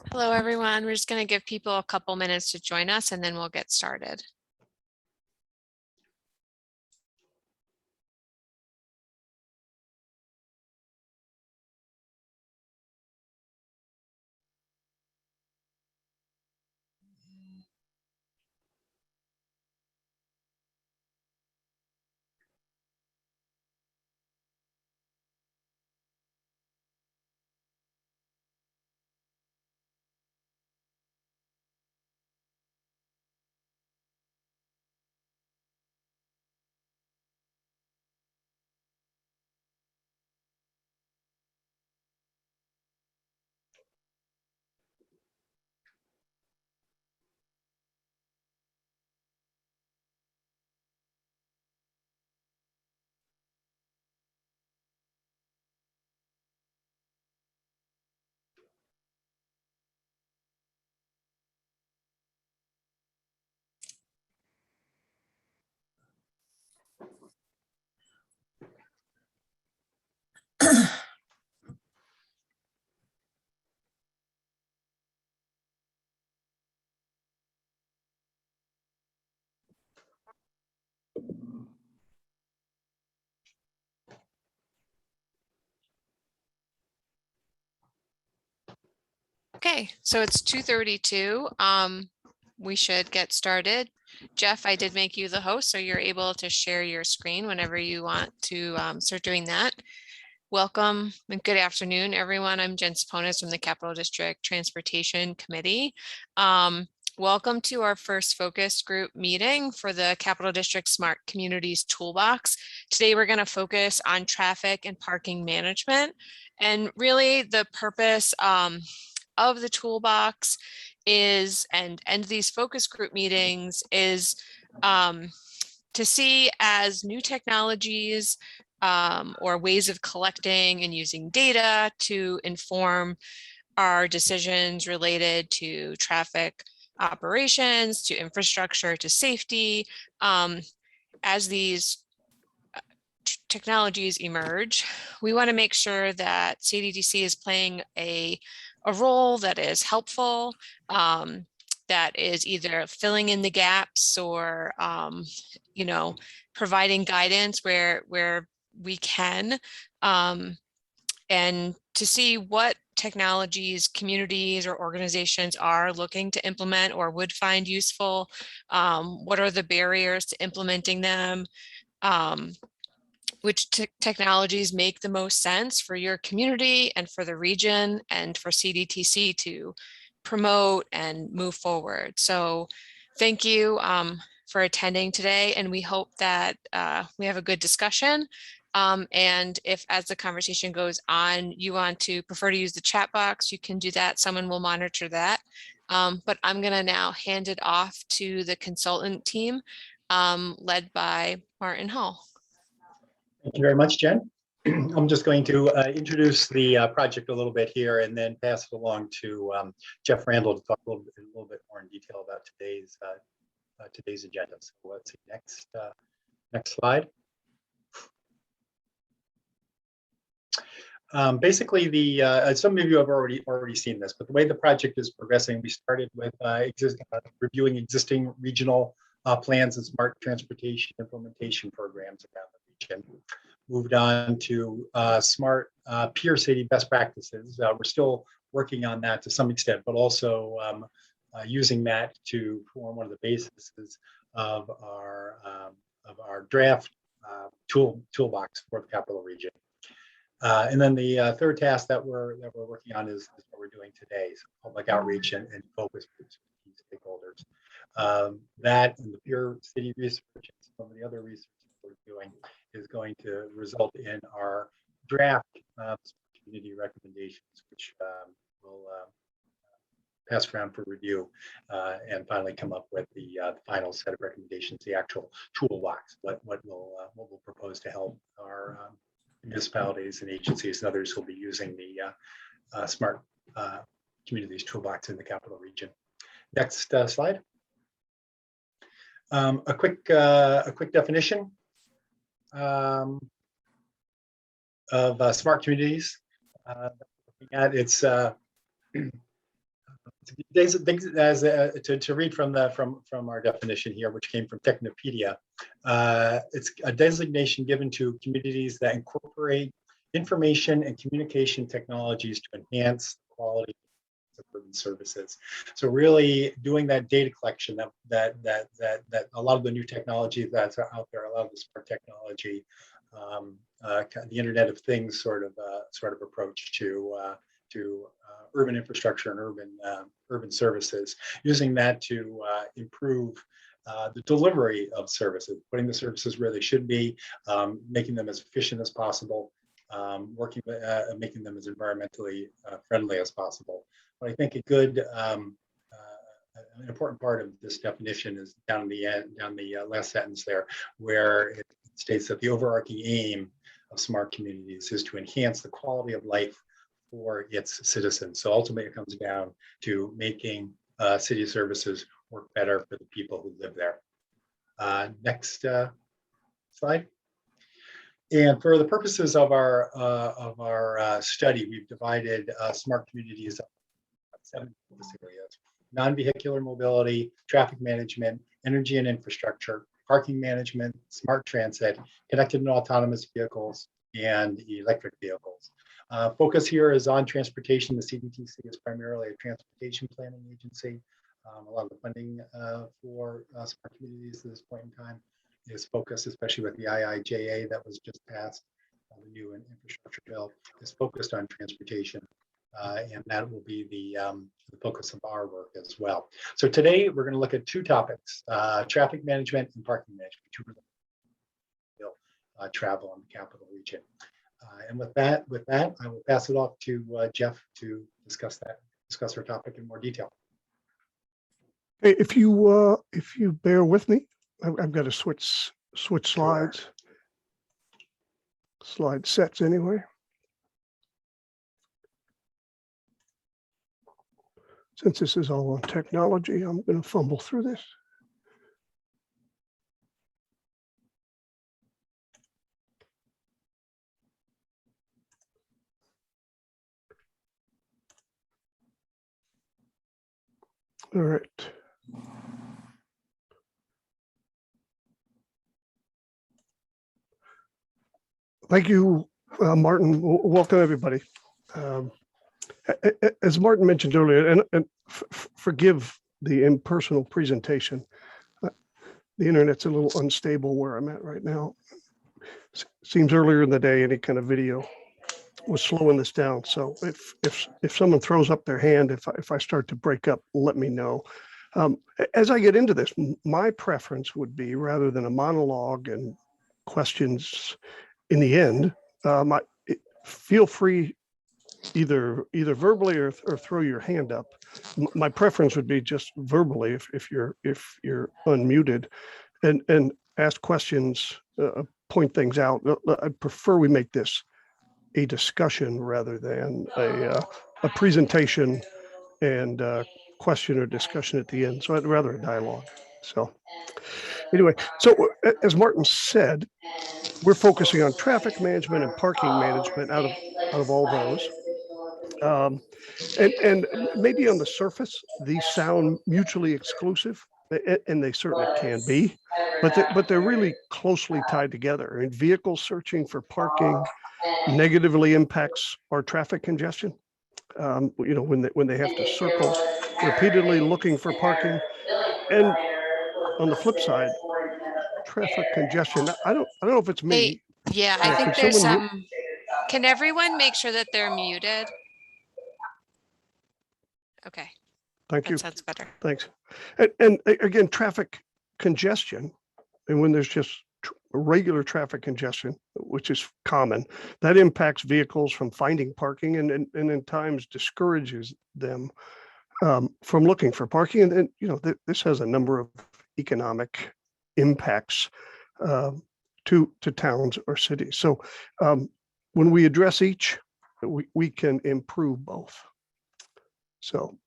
Hello, everyone. We're just going to give people a couple minutes to join us and then we'll get started. Okay, so it's 2:32. We should get started. Jeff, I did make you the host, so you're able to share your screen whenever you want to start doing that. Welcome and good afternoon, everyone. I'm Jen Saponis from the Capital District Transportation Committee. Welcome to our first focus group meeting for the Capital District Smart Communities Toolbox. Today, we're going to focus on traffic and parking management. And really the purpose of the toolbox is, and these focus group meetings is to see as new technologies or ways of collecting and using data to inform our decisions related to traffic operations, to infrastructure, to safety. As these technologies emerge, we want to make sure that CDTC is playing a role that is helpful, that is either filling in the gaps or, providing guidance where we can, and to see what technologies communities or organizations are looking to implement or would find useful. What are the barriers to implementing them? Which technologies make the most sense for your community and for the region and for CDTC to promote and move forward. So thank you for attending today, and we hope that we have a good discussion. And if as the conversation goes on, you want to prefer to use the chat box, you can do that. Someone will monitor that. But I'm going to now hand it off to the consultant team led by Martin Hall. Thank you very much, Jen. I'm just going to introduce the project a little bit here and then pass it along to Jeff Randall to talk a little bit more in detail about today's agenda. So let's see, next slide. Basically, some of you have already seen this, but the way the project is progressing, we started with reviewing existing regional plans and smart transportation implementation programs around the region. Moved on to smart peer city best practices. We're still working on that to some extent, but also using that to form one of the bases of our draft toolbox for the capital region. And then the third task that we're working on is what we're doing today, so public outreach and focus groups with key stakeholders. That and the peer city research and some of the other research we're doing is going to result in our draft community recommendations, which will pass around for review and finally come up with the final set of recommendations, the actual toolbox, what we'll propose to help our municipalities and agencies and others who will be using the smart communities toolbox in the capital region. Next slide. A quick definition of smart communities. It's To read from our definition here, which came from Technopedia, it's a designation given to communities that incorporate information and communication technologies to enhance the quality of urban services. So really doing that data collection that a lot of the new technology that's out there, a lot of the smart technology, the Internet of Things sort of approach to urban infrastructure and urban services, using that to improve the delivery of services, putting the services where they should be, making them as efficient as possible, making them as environmentally friendly as possible. But I think an important part of this definition is down the last sentence there, where it states that the overarching aim of smart communities is to enhance the quality of life for its citizens. So ultimately, it comes down to making city services work better for the people who live there. Next slide. And for the purposes of our study, we've divided smart communities up into 7 focus areas: non-vehicular mobility, traffic management, energy and infrastructure, parking management, smart transit, connected and autonomous vehicles, and electric vehicles. Focus here is on transportation. The CDTC is primarily a transportation planning agency. A lot of the funding for smart communities at this point in time is focused, especially with the IIJA that was just passed, the new infrastructure bill, is focused on transportation. And that will be the focus of our work as well. So today we're going to look at 2 topics: traffic management and parking management, 2 travel in the capital region. And with that, I will pass it off to Jeff to discuss our topic in more detail. Hey, if you bear with me, I've got to switch slides. Sure. Slide sets anyway. Since this is all on technology, I'm going to fumble through this. All right. Thank you, Martin. Welcome, everybody. As Martin mentioned earlier, and forgive the impersonal presentation, the internet's a little unstable where I'm at right now. Seems earlier in the day, any kind of video was slowing this down. So if someone throws up their hand, if I start to break up, let me know. As I get into this, my preference would be, rather than a monologue and questions in the end, feel free either verbally or throw your hand up. My preference would be just verbally if you're unmuted, and ask questions, point things out. I prefer we make this a discussion rather than a presentation and question or discussion at the end. So I'd rather a dialogue. So anyway, so as Martin said, we're focusing on traffic management and parking management out of all those. And maybe on the surface, these sound mutually exclusive, and they certainly can be, but they're really closely tied together. And vehicle searching for parking negatively impacts our traffic congestion. When they have to circle repeatedly looking for parking, and on the flip side, traffic congestion. I don't know if it's me. Hey, yeah, I think there's some. Can everyone make sure that they're muted? Okay. Thank you. That sounds better. Thanks. And again, traffic congestion, and when there's just regular traffic congestion, which is common, that impacts vehicles from finding parking, and in times discourages them from looking for parking. And this has a number of economic impacts to towns or cities. So when we address each, we can improve both. So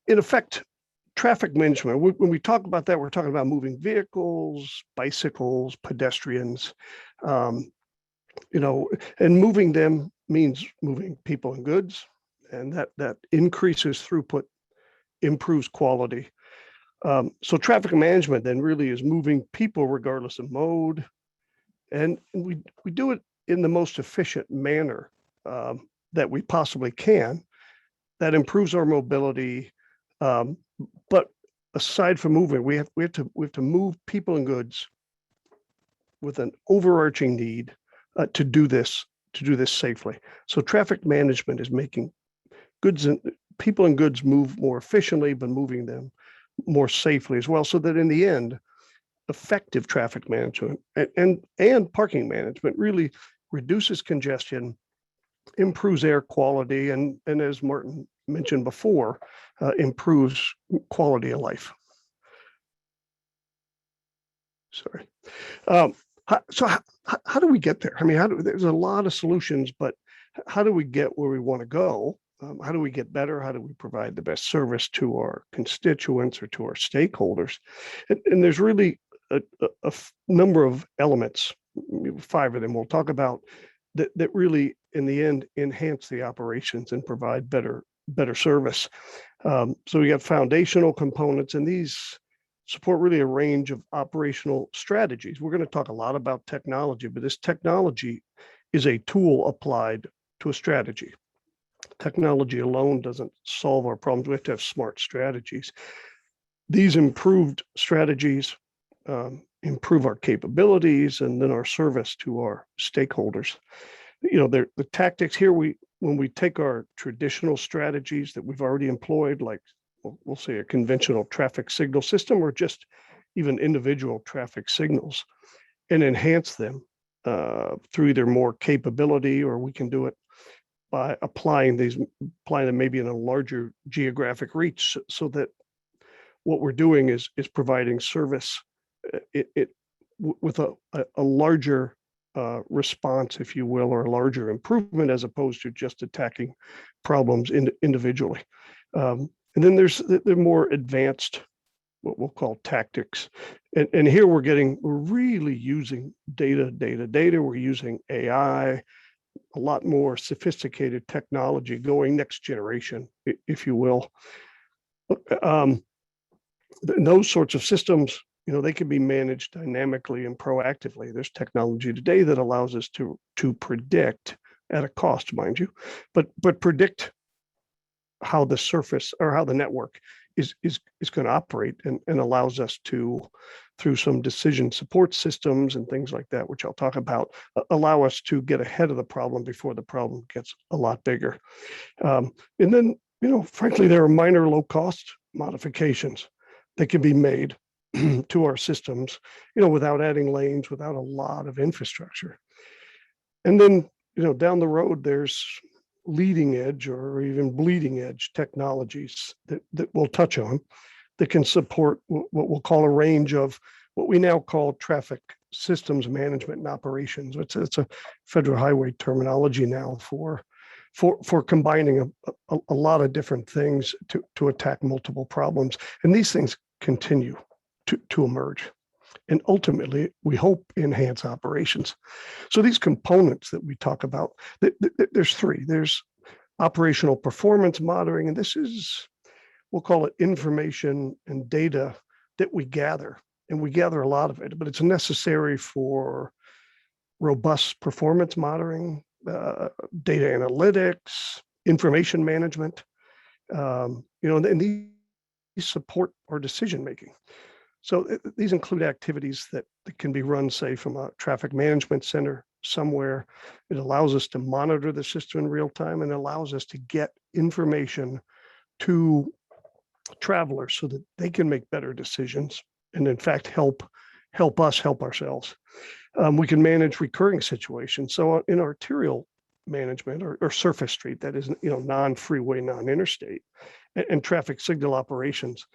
in effect, traffic management, when we talk about that, we're talking about moving vehicles, bicycles, pedestrians, and moving them means moving people and goods, and that increases throughput, improves quality. So traffic management then really is moving people regardless of mode, and we do it in the most efficient manner that we possibly can. That improves our mobility, but aside from moving, we have to move people and goods with an overarching need to do this safely. So traffic management is making goods and people and goods move more efficiently, but moving them more safely as well, so that in the end, effective traffic management and parking management really reduces congestion, improves air quality, and as Martin mentioned before, improves quality of life. Sorry. So how do we get there? I mean, there's a lot of solutions, but how do we get where we want to go? How do we get better? How do we provide the best service to our constituents or to our stakeholders? And there's really a number of elements, 5 of them we'll talk about, that really, in the end, enhance the operations and provide better service. So we got foundational components, and these support really a range of operational strategies. We're going to talk a lot about technology, but this technology is a tool applied to a strategy. Technology alone doesn't solve our problems. We have to have smart strategies. These improved strategies improve our capabilities and then our service to our stakeholders. The tactics here, when we take our traditional strategies that we've already employed, like we'll say a conventional traffic signal system or just even individual traffic signals, and enhance them through either more capability, or we can do it by applying them maybe in a larger geographic reach, so that what we're doing is providing service with a larger response, if you will, or a larger improvement, as opposed to just attacking problems individually. And then there's the more advanced, what we'll call tactics. And here we're really using data. We're using AI, a lot more sophisticated technology, going next generation, if you will. Those sorts of systems, they can be managed dynamically and proactively. There's technology today that allows us to predict, at a cost, mind you, but predict how the surface or how the network is going to operate, and allows us to, through some decision support systems and things like that, which I'll talk about, allow us to get ahead of the problem before the problem gets a lot bigger. And then, frankly, there are minor low-cost modifications that can be made to our systems, without adding lanes, without a lot of infrastructure. And then, down the road, there's leading edge or even bleeding edge technologies that we'll touch on that can support what we'll call a range of what we now call traffic systems management and operations. It's a federal highway terminology now for combining a lot of different things to attack multiple problems. And these things continue to emerge, and ultimately, we hope, enhance operations. So these components that we talk about, there's 3. There's operational performance monitoring, and this is, we'll call it information and data that we gather, and we gather a lot of it, but it's necessary for robust performance monitoring, data analytics, information management, and these support our decision making. So these include activities that can be run, say, from a traffic management center somewhere. It allows us to monitor the system in real time, and allows us to get information to travelers so that they can make better decisions, and in fact help us help ourselves. We can manage recurring situations. So in arterial management or surface street, that is, non-freeway, non-interstate, and traffic signal operations,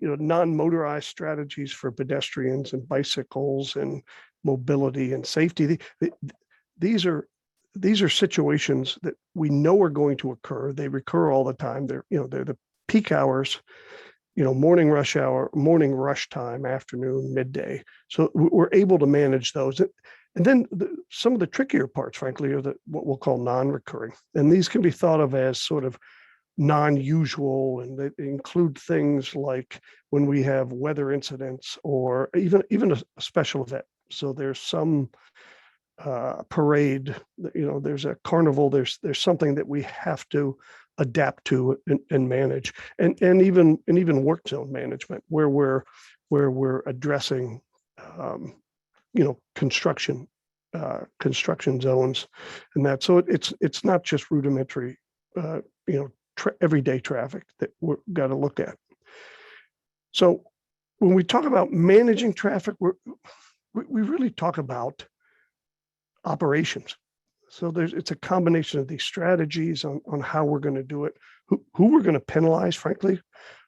non-motorized strategies for pedestrians and bicycles and mobility and safety. These are situations that we know are going to occur. They recur all the time. They're the peak hours, morning rush hour, morning rush time, afternoon, midday. So we're able to manage those. And then some of the trickier parts, frankly, are what we'll call non-recurring. And these can be thought of as sort of non-usual, and they include things like when we have weather incidents or even a special event. So there's some parade, there's a carnival, there's something that we have to adapt to and manage, and even work zone management where we're addressing construction zones and that. So it's not just rudimentary everyday traffic that we've got to look at. So when we talk about managing traffic, we really talk about operations. So it's a combination of these strategies on how we're going to do it, who we're going to penalize, frankly,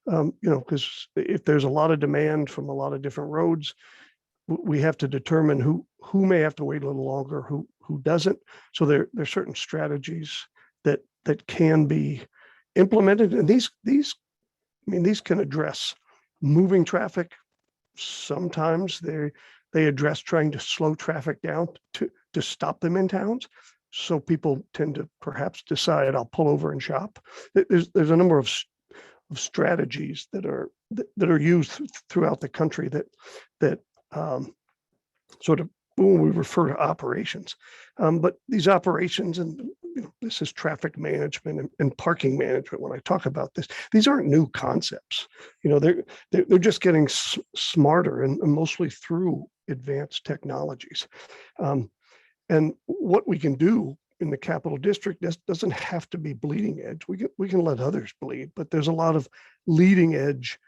because if there's a lot of demand from a lot of different roads, we have to determine who may have to wait a little longer, who doesn't. So there's certain strategies that can be implemented, and these can address moving traffic. Sometimes they address trying to slow traffic down to stop them in towns. So people tend to perhaps decide, I'll pull over and shop. There's a number of strategies that are used throughout the country that sort of, when we refer to operations, but these operations, and this is traffic management and parking management. When I talk about this, these aren't new concepts. They're just getting smarter, and mostly through advanced technologies. And what we can do in the Capital District doesn't have to be bleeding edge. We can let others bleed, but there's a lot of leading edge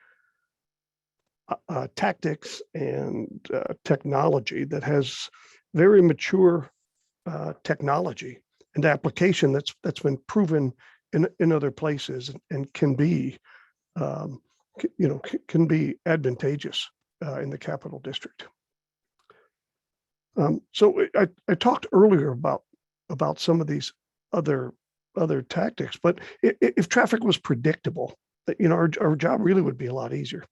tactics and technology that has very mature technology and application that's been proven in other places and can be can be advantageous in the Capital District. So I talked earlier about some of these other tactics, but if traffic was predictable, our job really would be a lot easier.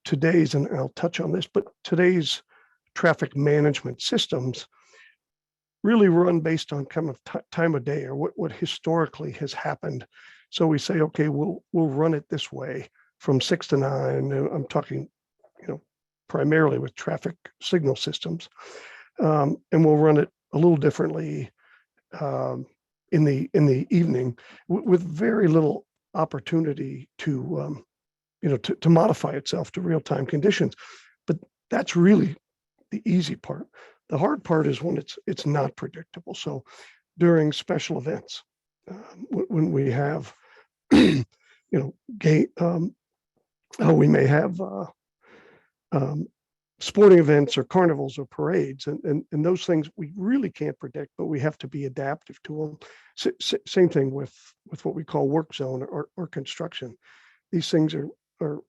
Today's, and I'll touch on this, but today's traffic management systems really run based on kind of time of day or what historically has happened. So we say, okay, we'll run it this way from 6 to 9. I'm talking, primarily with traffic signal systems, and we'll run it a little differently in the evening with very little opportunity to modify itself to real-time conditions. But that's really the easy part. The hard part is when it's not predictable. So during special events, when we have, we may have sporting events or carnivals or parades, and those things we really can't predict, but we have to be adaptive to them. Same thing with what we call work zone or construction. These things are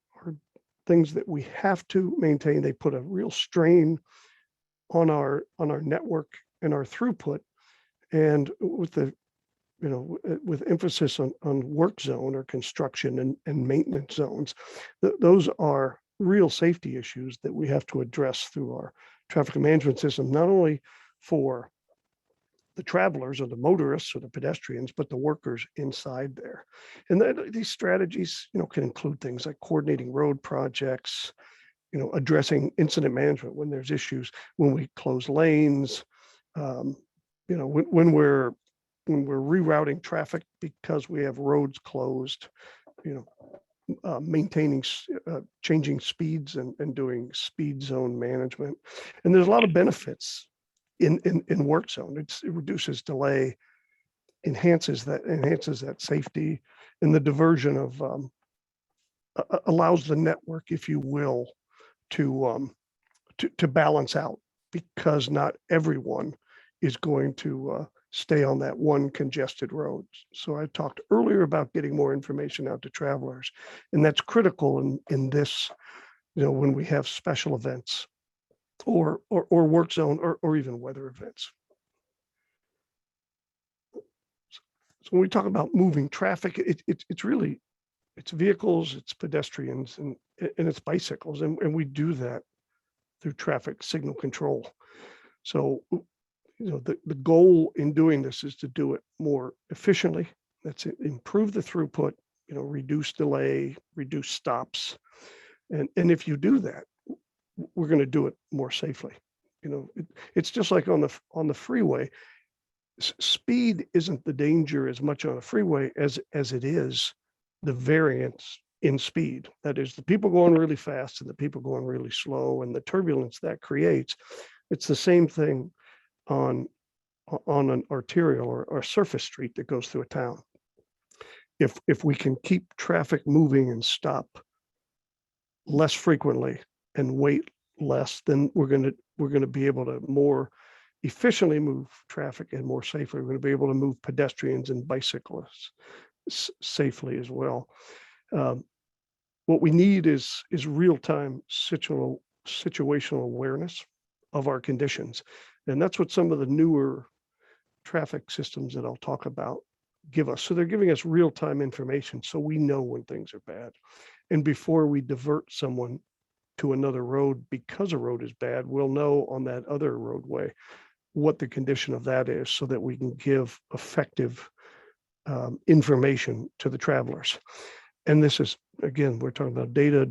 things that we have to maintain. They put a real strain on our network and our throughput, and with emphasis on work zone or construction and maintenance zones, those are real safety issues that we have to address through our traffic management system, not only for the travelers or the motorists or the pedestrians, but the workers inside there. And these strategies, can include things like coordinating road projects, addressing incident management when there's issues, when we close lanes, when we're rerouting traffic because we have roads closed, maintaining, changing speeds and doing speed zone management. And there's a lot of benefits in work zone. It reduces delay, enhances that safety, and the diversion of allows the network, if you will, to balance out, because not everyone is going to stay on that one congested road. So I talked earlier about getting more information out to travelers, and that's critical in this, when we have special events or work zone or even weather events. So when we talk about moving traffic, it's really, it's vehicles, it's pedestrians, and it's bicycles, and we do that through traffic signal control. So, the goal in doing this is to do it more efficiently. That's it, improve the throughput, reduce delay, reduce stops. And if you do that, we're going to do it more safely. It's just like on the freeway. Speed isn't the danger as much on a freeway as it is the variance in speed. That is, the people going really fast and the people going really slow, and the turbulence that creates. It's the same thing on an arterial or surface street that goes through a town. If we can keep traffic moving and stop less frequently and wait less, then we're going to be able to more efficiently move traffic and more safely. We're going to be able to move pedestrians and bicyclists safely as well. What we need is real-time situational awareness of our conditions. And that's what some of the newer traffic systems that I'll talk about give us. So they're giving us real-time information so we know when things are bad. And before we divert someone to another road because a road is bad, we'll know on that other roadway what the condition of that is so that we can give effective information to the travelers. And this is, again, we're talking about data,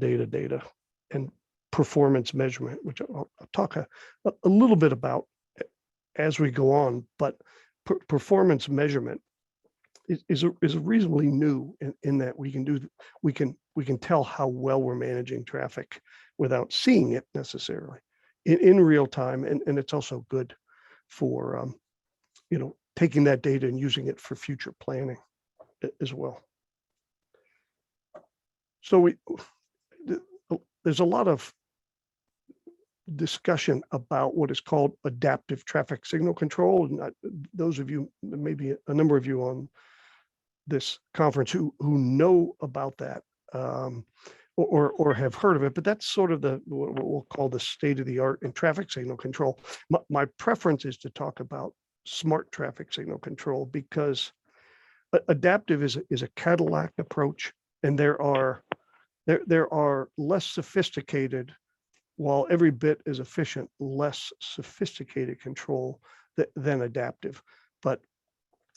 and performance measurement, which I'll talk a little bit about as we go on. But performance measurement is reasonably new in that we can tell how well we're managing traffic without seeing it necessarily in real time, and it's also good for taking that data and using it for future planning as well. So there's a lot of discussion about what is called adaptive traffic signal control. And those of you, maybe a number of you on this conference who know about that or have heard of it, but that's sort of what we'll call the state of the art in traffic signal control. My preference is to talk about smart traffic signal control, because adaptive is a Cadillac approach, and there are less sophisticated, while every bit is efficient, less sophisticated control than adaptive. But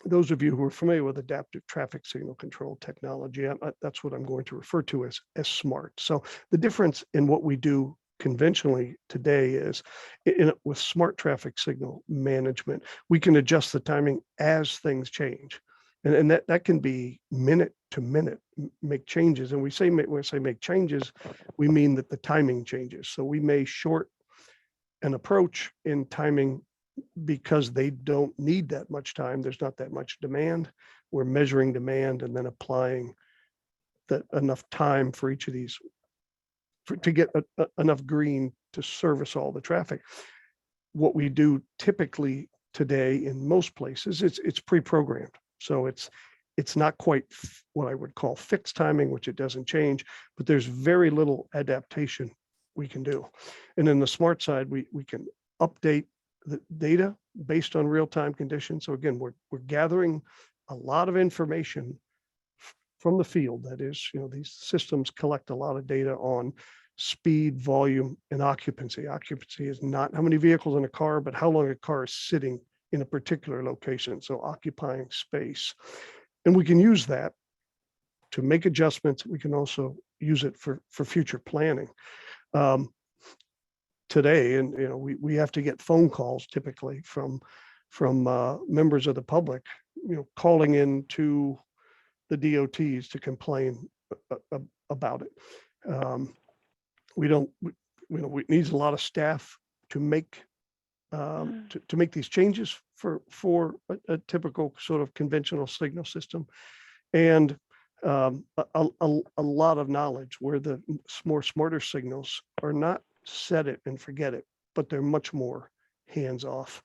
those of you who are familiar with adaptive traffic signal control technology, that's what I'm going to refer to as smart. So the difference in what we do conventionally today is with smart traffic signal management, we can adjust the timing as things change. And that can be minute to minute, make changes. And when we say make changes, we mean that the timing changes. So we may short an approach in timing because they don't need that much time. There's not that much demand. We're measuring demand and then applying enough time for each of these to get enough green to service all the traffic. What we do typically today in most places, it's pre-programmed. So it's not quite what I would call fixed timing, which it doesn't change, but there's very little adaptation we can do. And in the smart side, we can update the data based on real-time conditions. So again, we're gathering a lot of information from the field. That is, these systems collect a lot of data on speed, volume, and occupancy. Occupancy is not how many vehicles in a car, but how long a car is sitting in a particular location. So occupying space. And we can use that to make adjustments. We can also use it for future planning. Today, and we have to get phone calls typically from members of the public, calling in to the DOTs to complain about it. It needs a lot of staff to make these changes for a typical sort of conventional signal system, and a lot of knowledge where the more smarter signals are not set it and forget it, but they're much more hands off.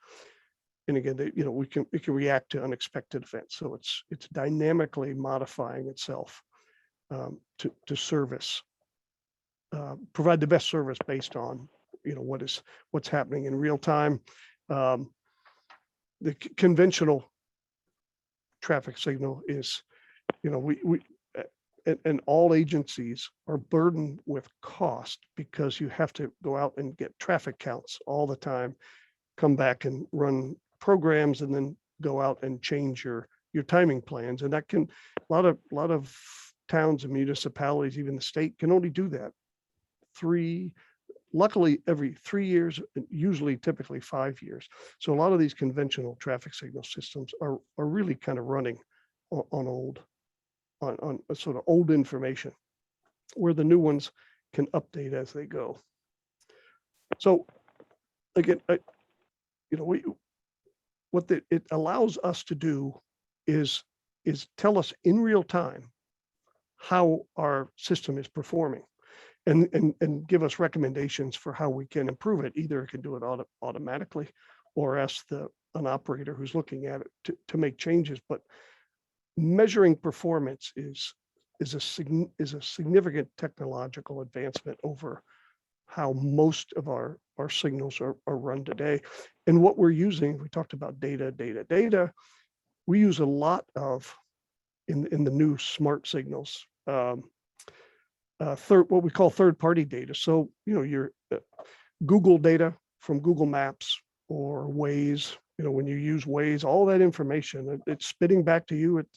And again, it can react to unexpected events. So it's dynamically modifying itself to service, provide the best service based on what's happening in real time. The conventional traffic signal is, and all agencies are burdened with cost because you have to go out and get traffic counts all the time. come back and run programs and then go out and change your timing plans. And that can, a lot of towns and municipalities, even the state, can only do that luckily every 3 years, usually typically 5 years. So a lot of these conventional traffic signal systems are really kind of running on sort of old information, where the new ones can update as they go. So again, it allows us to do is tell us in real time how our system is performing, and give us recommendations for how we can improve it. Either it can do it automatically, or ask an operator who's looking at it to make changes. But measuring performance is a significant technological advancement over how most of our signals are run today. And what we're using, we talked about data. We use a lot of in the new smart signals, what we call third-party data. So your Google data from Google Maps or Waze. When you use Waze, all that information, it's spitting back to you. And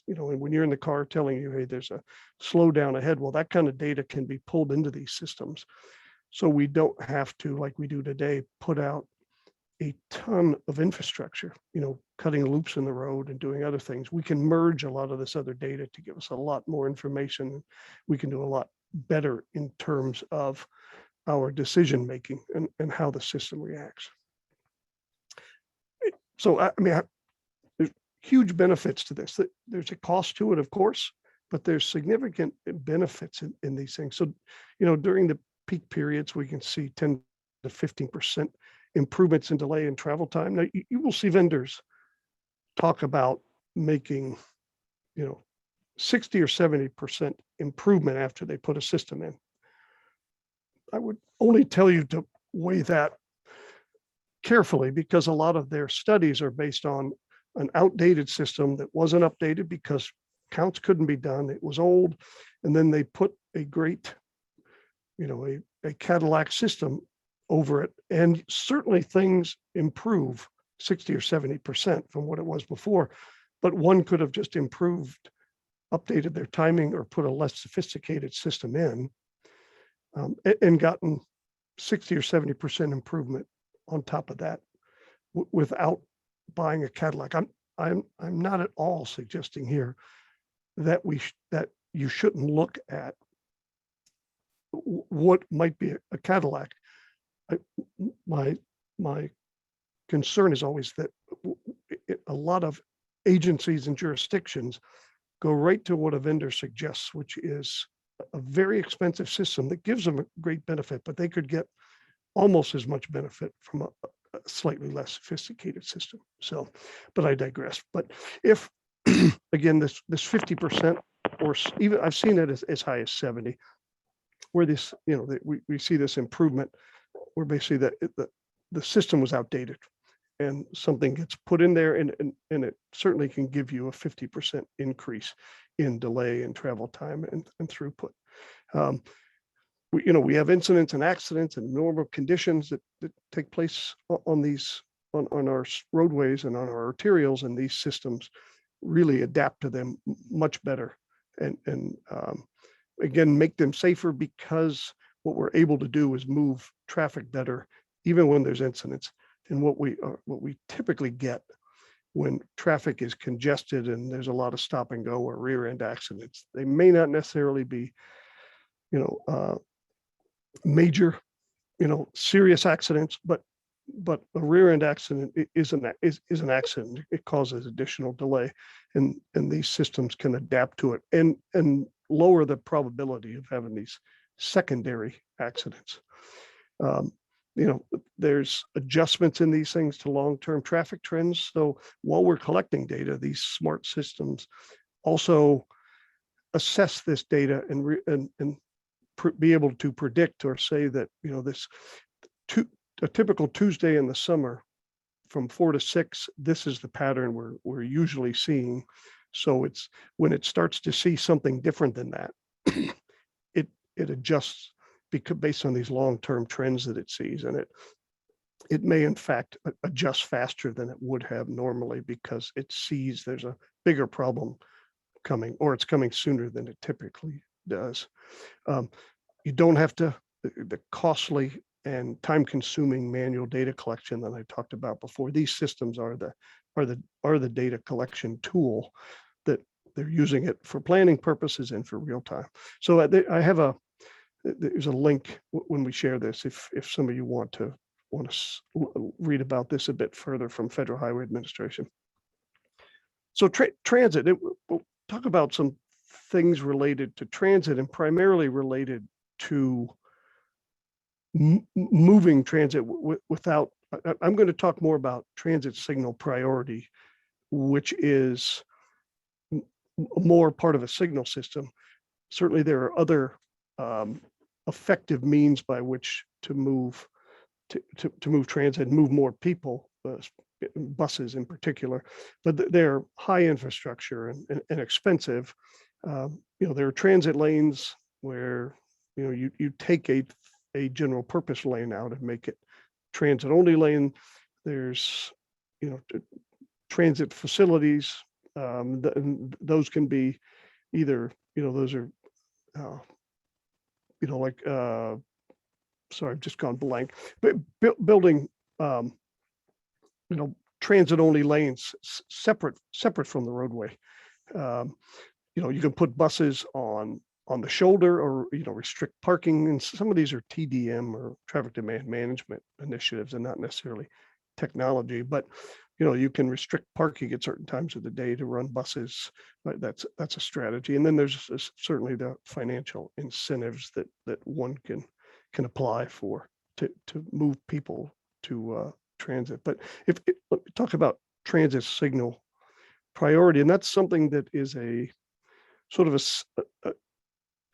when you're in the car, telling you, hey, there's a slowdown ahead. Well, that kind of data can be pulled into these systems, so we don't have to, like we do today, put out a ton of infrastructure, cutting loops in the road and doing other things. We can merge a lot of this other data to give us a lot more information. We can do a lot better in terms of our decision making and how the system reacts. So there's huge benefits to this. There's a cost to it, of course, but there's significant benefits in these things. So during the peak periods, we can see 10 to 15% improvements in delay and travel time. Now you will see vendors talk about making 60 or 70% improvement after they put a system in. I would only tell you to weigh that carefully, because a lot of their studies are based on an outdated system that wasn't updated because counts couldn't be done. It was old. And then they put a great, a Cadillac system over it. And certainly things improve 60 or 70% from what it was before. But one could have just improved, updated their timing, or put a less sophisticated system in, and gotten 60 or 70% improvement on top of that without buying a Cadillac. I'm not at all suggesting here that that you shouldn't look at what might be a Cadillac. My concern is always that a lot of agencies and jurisdictions go right to what a vendor suggests, which is a very expensive system that gives them a great benefit, but they could get almost as much benefit from a slightly less sophisticated system. So, but I digress. But if, again, this 50%, or even I've seen it as high as 70, where this, we see this improvement, where basically the system was outdated and something gets put in there, and it certainly can give you a 50% increase in delay and travel time and throughput. We have incidents and accidents and normal conditions that take place on our roadways and on our arterials, and these systems really adapt to them much better and again, make them safer, because what we're able to do is move traffic better even when there's incidents. And what we typically get when traffic is congested and there's a lot of stop and go or rear end accidents, they may not necessarily be major, serious accidents, but a rear end accident is an accident. It causes additional delay, and these systems can adapt to it and lower the probability of having these secondary accidents. There's adjustments in these things to long-term traffic trends. So while we're collecting data, these smart systems also assess this data and be able to predict or say that, a typical Tuesday in the summer from 4 to 6, this is the pattern we're usually seeing. So it's when it starts to see something different than that, it adjusts based on these long-term trends that it sees, and it may in fact adjust faster than it would have normally because it sees there's a bigger problem coming, or it's coming sooner than it typically does. You don't have to, the costly and time-consuming manual data collection that I talked about before. These systems are the data collection tool that they're using it for planning purposes and for real time. So I have there's a link when we share this if some of you want to read about this a bit further from Federal Highway Administration. So transit, we'll talk about some things related to transit and primarily related to moving transit without, I'm going to talk more about transit signal priority, which is more part of a signal system. Certainly there are other effective means by which to move transit, move more people, buses in particular, but they're high infrastructure and expensive. There are transit lanes where you take a general purpose lane out and make it transit only lane. There's transit facilities. Those can be either those are sorry, I've just gone blank. But building transit only lanes separate from the roadway. You can put buses on the shoulder or restrict parking, and some of these are TDM or traffic demand management initiatives and not necessarily technology, but you can restrict parking at certain times of the day to run buses. That's a strategy. And then there's certainly the financial incentives that one can apply for to move people to transit. But let me talk about transit signal priority, and that's something that is a sort of a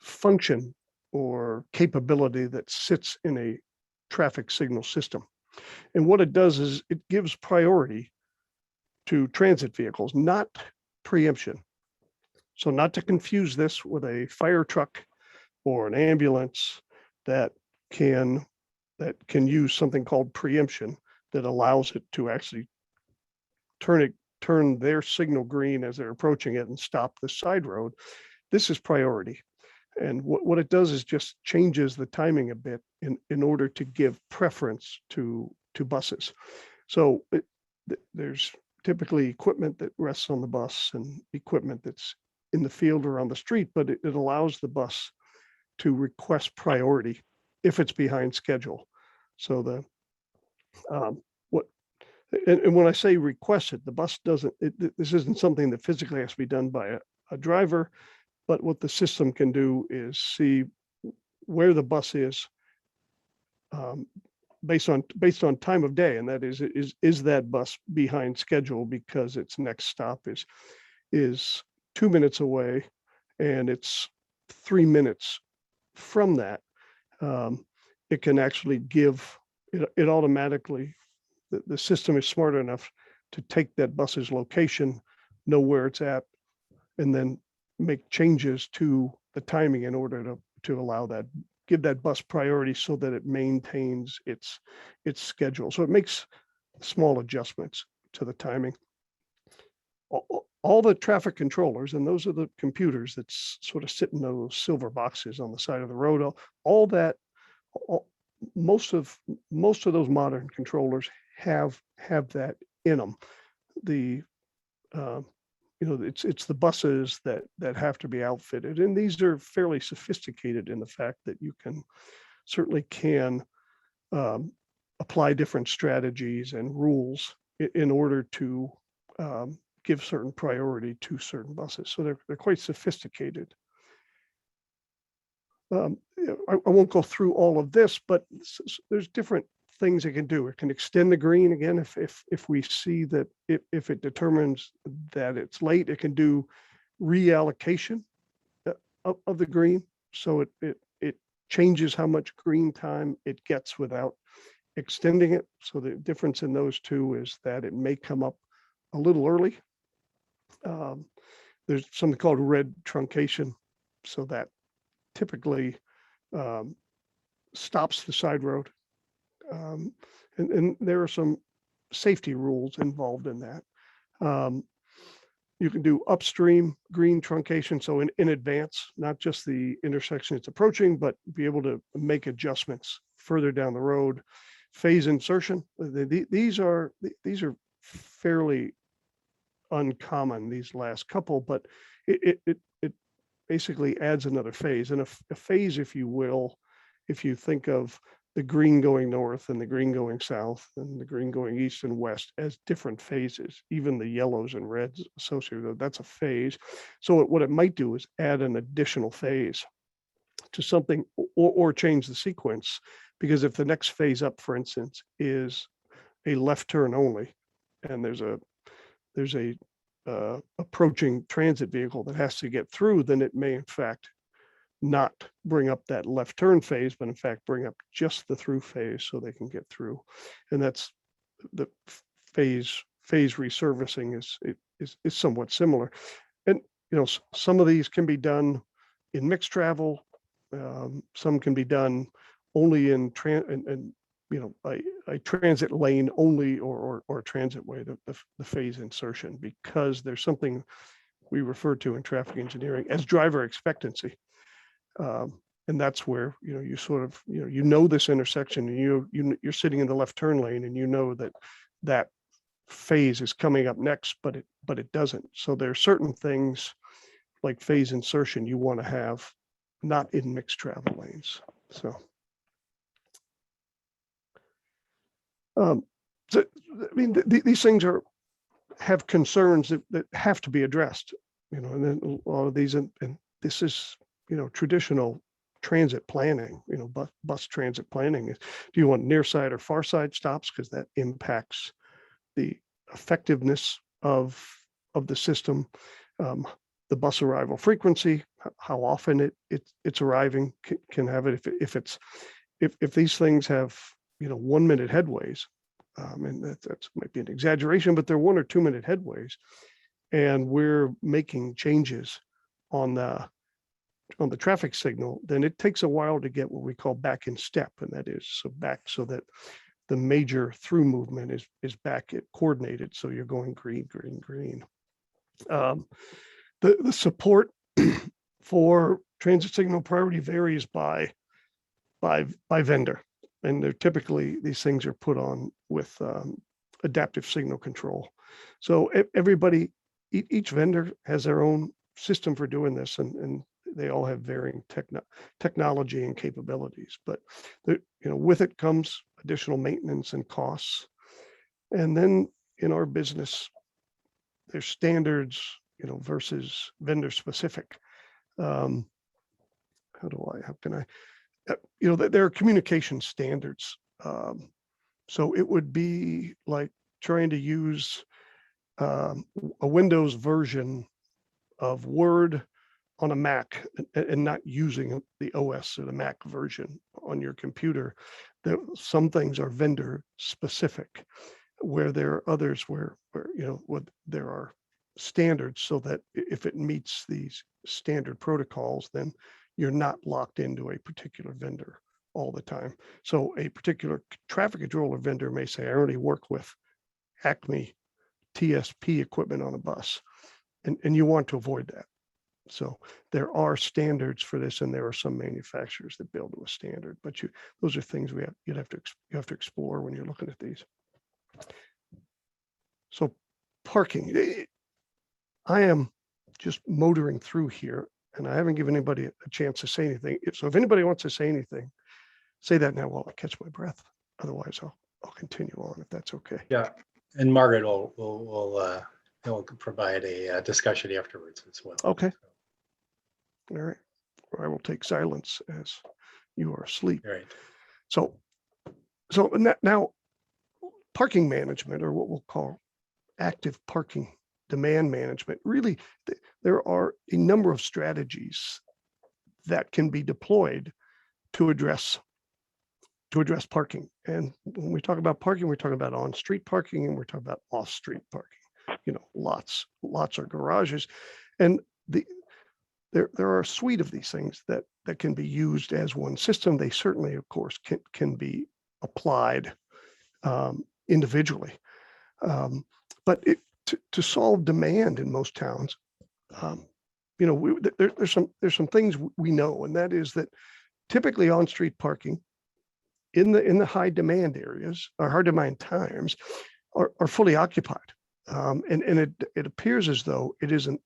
function or capability that sits in a traffic signal system. And what it does is it gives priority to transit vehicles, not preemption. So not to confuse this with a fire truck or an ambulance that can use something called preemption that allows it to actually turn their signal green as they're approaching it and stop the side road. This is priority. And what it does is just changes the timing a bit in order to give preference to buses. So there's typically equipment that rests on the bus and equipment that's in the field or on the street, but it allows the bus to request priority if it's behind schedule. So and when I say request it, the bus doesn't, this isn't something that physically has to be done by a driver, but what the system can do is see where the bus is based on time of day, and that is that bus behind schedule because its next stop is 2 minutes away and it's 3 minutes from that. It can actually give it automatically. The system is smart enough to take that bus's location, know where it's at, and then make changes to the timing in order to allow that, give that bus priority so that it maintains its schedule. So it makes small adjustments to the timing. All the traffic controllers, and those are the computers that sort of sit in those silver boxes on the side of the road, most of those modern controllers have that in them. It's the buses that have to be outfitted, and these are fairly sophisticated in the fact that you certainly can apply different strategies and rules in order to give certain priority to certain buses. So they're quite sophisticated. I won't go through all of this, but there's different things it can do. It can extend the green again if we see that if it determines that it's late, it can do reallocation of the green. So it changes how much green time it gets without extending it. So the difference in those two is that it may come up a little early. There's something called red truncation. So that typically stops the side road And there are some safety rules involved in that. You can do upstream green truncation, so in advance, not just the intersection it's approaching, but be able to make adjustments further down the road. Phase insertion, these are fairly uncommon, these last couple, but it basically adds another phase. And a phase, if you will, if you think of the green going north and the green going south and the green going east and west as different phases, even the yellows and reds associated with that's a phase. So what it might do is add an additional phase to something, or change the sequence, because if the next phase up, for instance, is a left turn only, and there's a approaching transit vehicle that has to get through, then it may in fact not bring up that left turn phase, but in fact bring up just the through phase so they can get through. And that's the phase resurfacing is somewhat similar. And some of these can be done in mixed travel. Some can be done only in a transit lane only, or transit way, the phase insertion, because there's something we refer to in traffic engineering as driver expectancy. And that's where you sort of this intersection, and you're sitting in the left turn lane, and that phase is coming up next, but it doesn't. So there are certain things like phase insertion you want to have not in mixed travel lanes. So, I mean, these things have concerns that have to be addressed, and then a lot of these, and this is traditional transit planning, bus transit planning is, do you want near side or far side stops? Because that impacts the effectiveness of the system. The bus arrival frequency, how often it's arriving can have it. If these things have 1 minute headways, and that might be an exaggeration, but they're 1 or 2 minute headways, and we're making changes on the traffic signal, then it takes a while to get what we call back in step, and that is so that the major through movement is back coordinated. So you're going green, green, green. The support for transit signal priority varies by vendor, and they're typically, these things are put on with adaptive signal control. So each vendor has their own system for doing this, and they all have varying technology and capabilities, but with it comes additional maintenance and costs. And then in our business, there's standards, versus vendor specific. How can I, there are communication standards. So it would be like trying to use a Windows version of Word on a Mac and not using the OS or the Mac version on your computer. Some things are vendor specific, where there are others where there are standards, so that if it meets these standard protocols, then you're not locked into a particular vendor all the time. So a particular traffic controller vendor may say, I only work with Acme TSP equipment on a bus, and you want to avoid that. So there are standards for this, and there are some manufacturers that build to a standard, but those are things you have to explore when you're looking at these. So parking, I am just motoring through here, and I haven't given anybody a chance to say anything. So if anybody wants to say anything, say that now while I catch my breath. Otherwise, I'll continue on, if that's okay. Yeah, and Margaret will provide a discussion afterwards as well. Okay. All right. Or I will take silence as you are asleep. All right. So now parking management, or what we'll call active parking demand management, really there are a number of strategies that can be deployed to address parking. And when we talk about parking, we're talking about on-street parking, and we're talking about off-street parking. Lots are garages, and there are a suite of these things that can be used as one system. They certainly, of course, can be applied individually. But to solve demand in most towns, there's some things we know, and that is that typically on-street parking in the high demand areas or high demand times are fully occupied. And it appears as though it isn't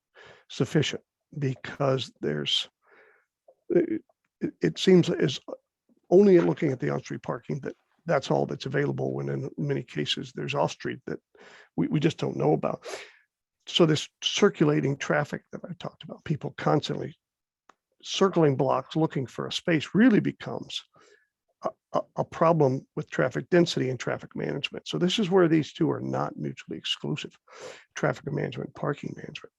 sufficient because it seems as only in looking at the on-street parking that's all that's available, when in many cases there's off-street that we just don't know about. So this circulating traffic that I talked about, people constantly circling blocks looking for a space, really becomes a problem with traffic density and traffic management. So this is where these two are not mutually exclusive: traffic management, parking management.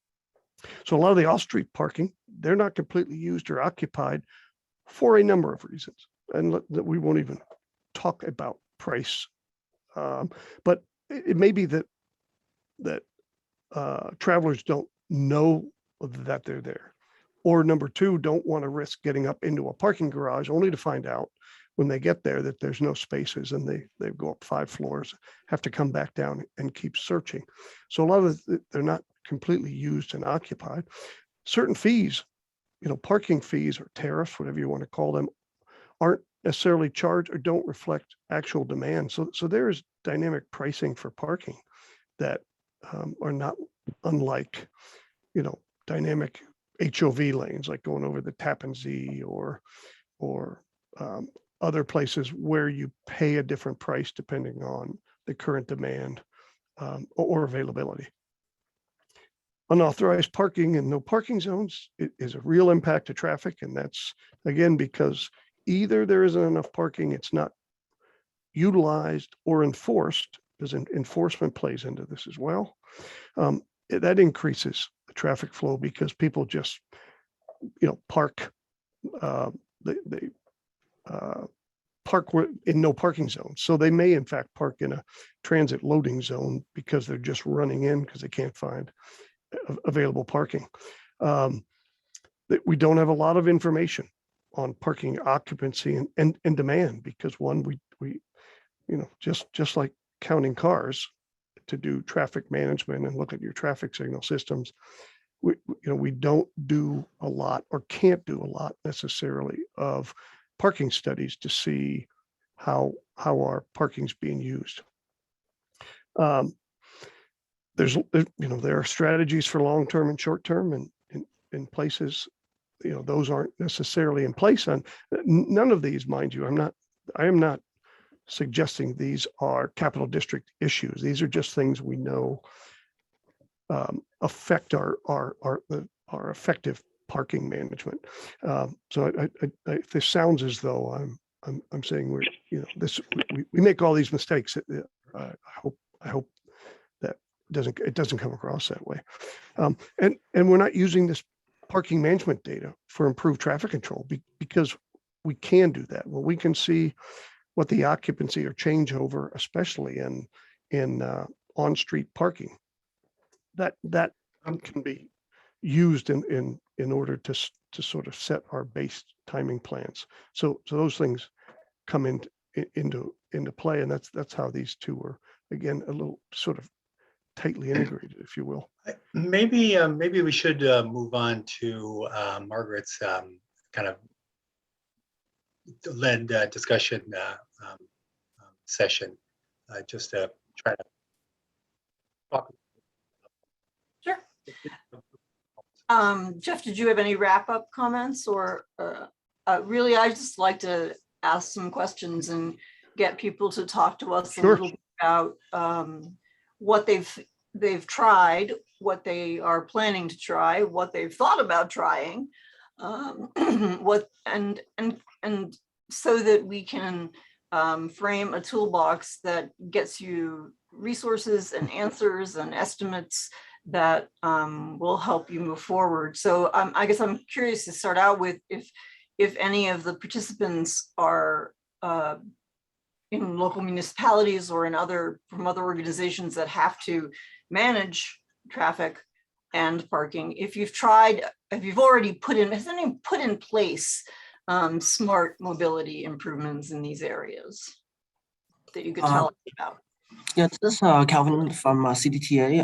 So a lot of the off-street parking, they're not completely used or occupied for a number of reasons, and that we won't even talk about price. But it may be that travelers don't know that they're there, or number two, don't want to risk getting up into a parking garage only to find out when they get there that there's no spaces, and they go up 5 floors, have to come back down and keep searching. So a lot of they're not completely used and occupied. Certain fees, parking fees or tariffs, whatever you want to call them, aren't necessarily charged or don't reflect actual demand. So there's dynamic pricing for parking that are not unlike, dynamic HOV lanes, like going over the Tappan Zee or other places where you pay a different price depending on the current demand or availability. Unauthorized parking and no parking zones is a real impact to traffic. And that's, again, because either there isn't enough parking, it's not utilized, or enforced, because enforcement plays into this as well. That increases the traffic flow because people just, park, they park in no parking zones. So they may in fact park in a transit loading zone because they're just running in because they can't find available parking. We don't have a lot of information on parking occupancy and demand, because one, we just like counting cars to do traffic management and look at your traffic signal systems, we don't do a lot, or can't do a lot necessarily, of parking studies to see how our parking's being used. There are strategies for long-term and short-term, and in places, those aren't necessarily in place. And none of these, mind you, I am not suggesting these are capital district issues. These are just things we know affect our effective parking management. So if this sounds as though I'm saying we make all these mistakes, I hope that it doesn't come across that way. And we're not using this parking management data for improved traffic control because we can do that. Well, we can see what the occupancy or changeover, especially in on-street parking, that can be used in order to sort of set our base timing plans. So those things come into play, and that's how these two are, again, a little sort of tightly integrated, if you will. Maybe we should move on to Margaret's kind of led discussion session, just to try to talk. Sure. Jeff, did you have any wrap-up comments, or really, I just like to ask some questions and get people to talk to us a little bit about what they've tried, what they are planning to try, what they've thought about trying, what and so that we can frame a toolbox that gets you resources and answers and estimates that will help you move forward. So I guess I'm curious to start out with if any of the participants are in local municipalities or from other organizations that have to manage traffic and parking. If you've already put in place smart mobility improvements in these areas. that you could tell us about? Yeah, this is Calvin from CDTA.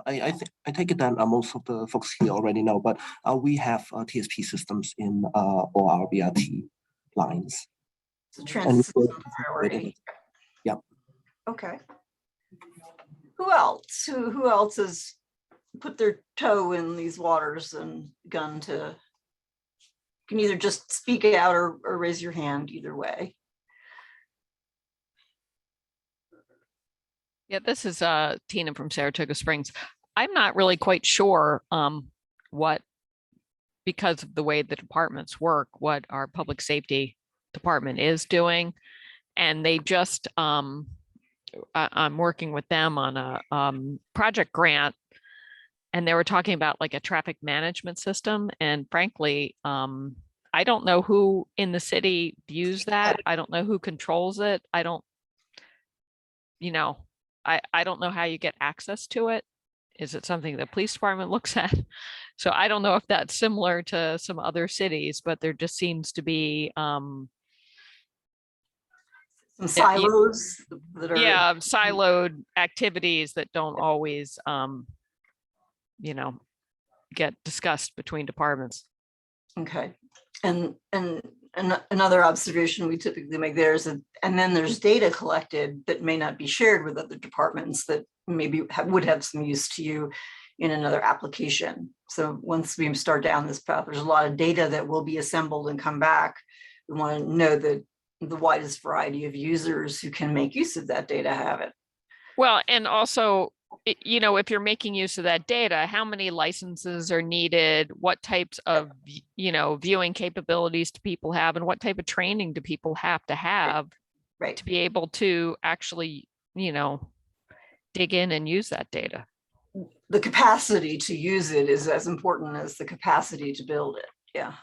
I take it that most of the folks here already know, but we have TSP systems in all our BRT lines. The transit system priority. Yep. Okay. Who else? Who else has put their toe in these waters and gone to? You can either just speak out or raise your hand, either way. Yeah, this is Tina from Saratoga Springs. I'm not really quite sure what, because of the way the departments work, what our public safety department is doing. And they just, I'm working with them on a project grant, and they were talking about like a traffic management system. And frankly, I don't know who in the city views that. I don't know who controls it. I don't, I don't know how you get access to it. Is it something the police department looks at? So I don't know if that's similar to some other cities, but there just seems to be Some silos that are siloed activities that don't always get discussed between departments. okay. And another observation we typically make there is that, and then there's data collected that may not be shared with other departments that maybe would have some use to you in another application. So once we start down this path, there's a lot of data that will be assembled and come back. We want to know that the widest variety of users who can make use of that data have it. Well, and also, if you're making use of that data, how many licenses are needed? What types of, viewing capabilities do people have, and what type of training do people have Right. to be able to actually, dig in and use that data? The capacity to use it is as important as the capacity to build it. Yeah.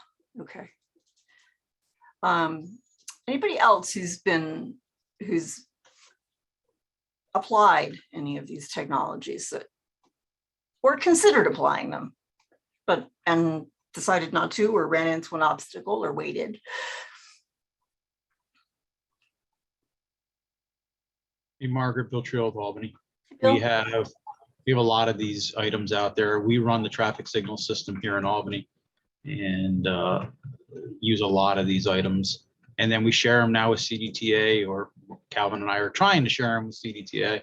Okay. Anybody else who's applied any of these technologies or considered applying them, and decided not to, or ran into an obstacle or waited? Hey, Margaret, Bill Trio of Albany. Bill? We have a lot of these items out there. We run the traffic signal system here in Albany and use a lot of these items. And then we share them now with CDTA, or Calvin and I are trying to share them with CDTA.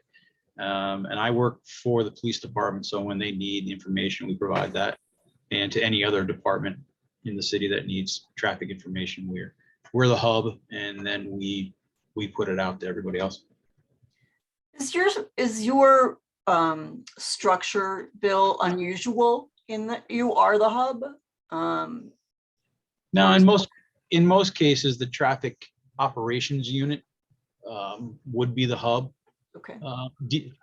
And I work for the police department, so when they need information, we provide that. And to any other department in the city that needs traffic information, we're the hub, and then we put it out to everybody else. Is your structure, Bill, unusual in that you are the hub? No, in most cases, the traffic operations unit would be the hub. Okay.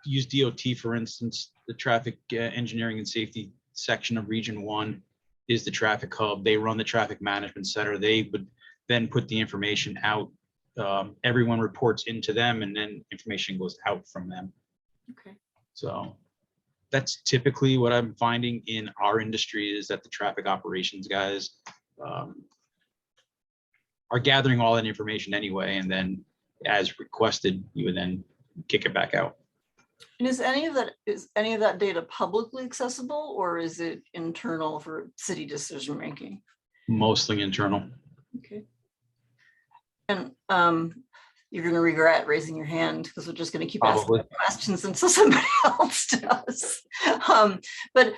Use DOT, for instance, the traffic engineering and safety section of Region 1 is the traffic hub. They run the traffic management center. They would then put the information out. Everyone reports into them, and then information goes out from them. Okay. So that's typically what I'm finding in our industry, is that the traffic operations guys are gathering all that information anyway, and then as requested, you would then kick it back out. And is any of that data publicly accessible, or is it internal for city decision making? Mostly internal. Okay. And you're going to regret raising your hand, because we're just going to keep Probably asking questions until somebody else does. But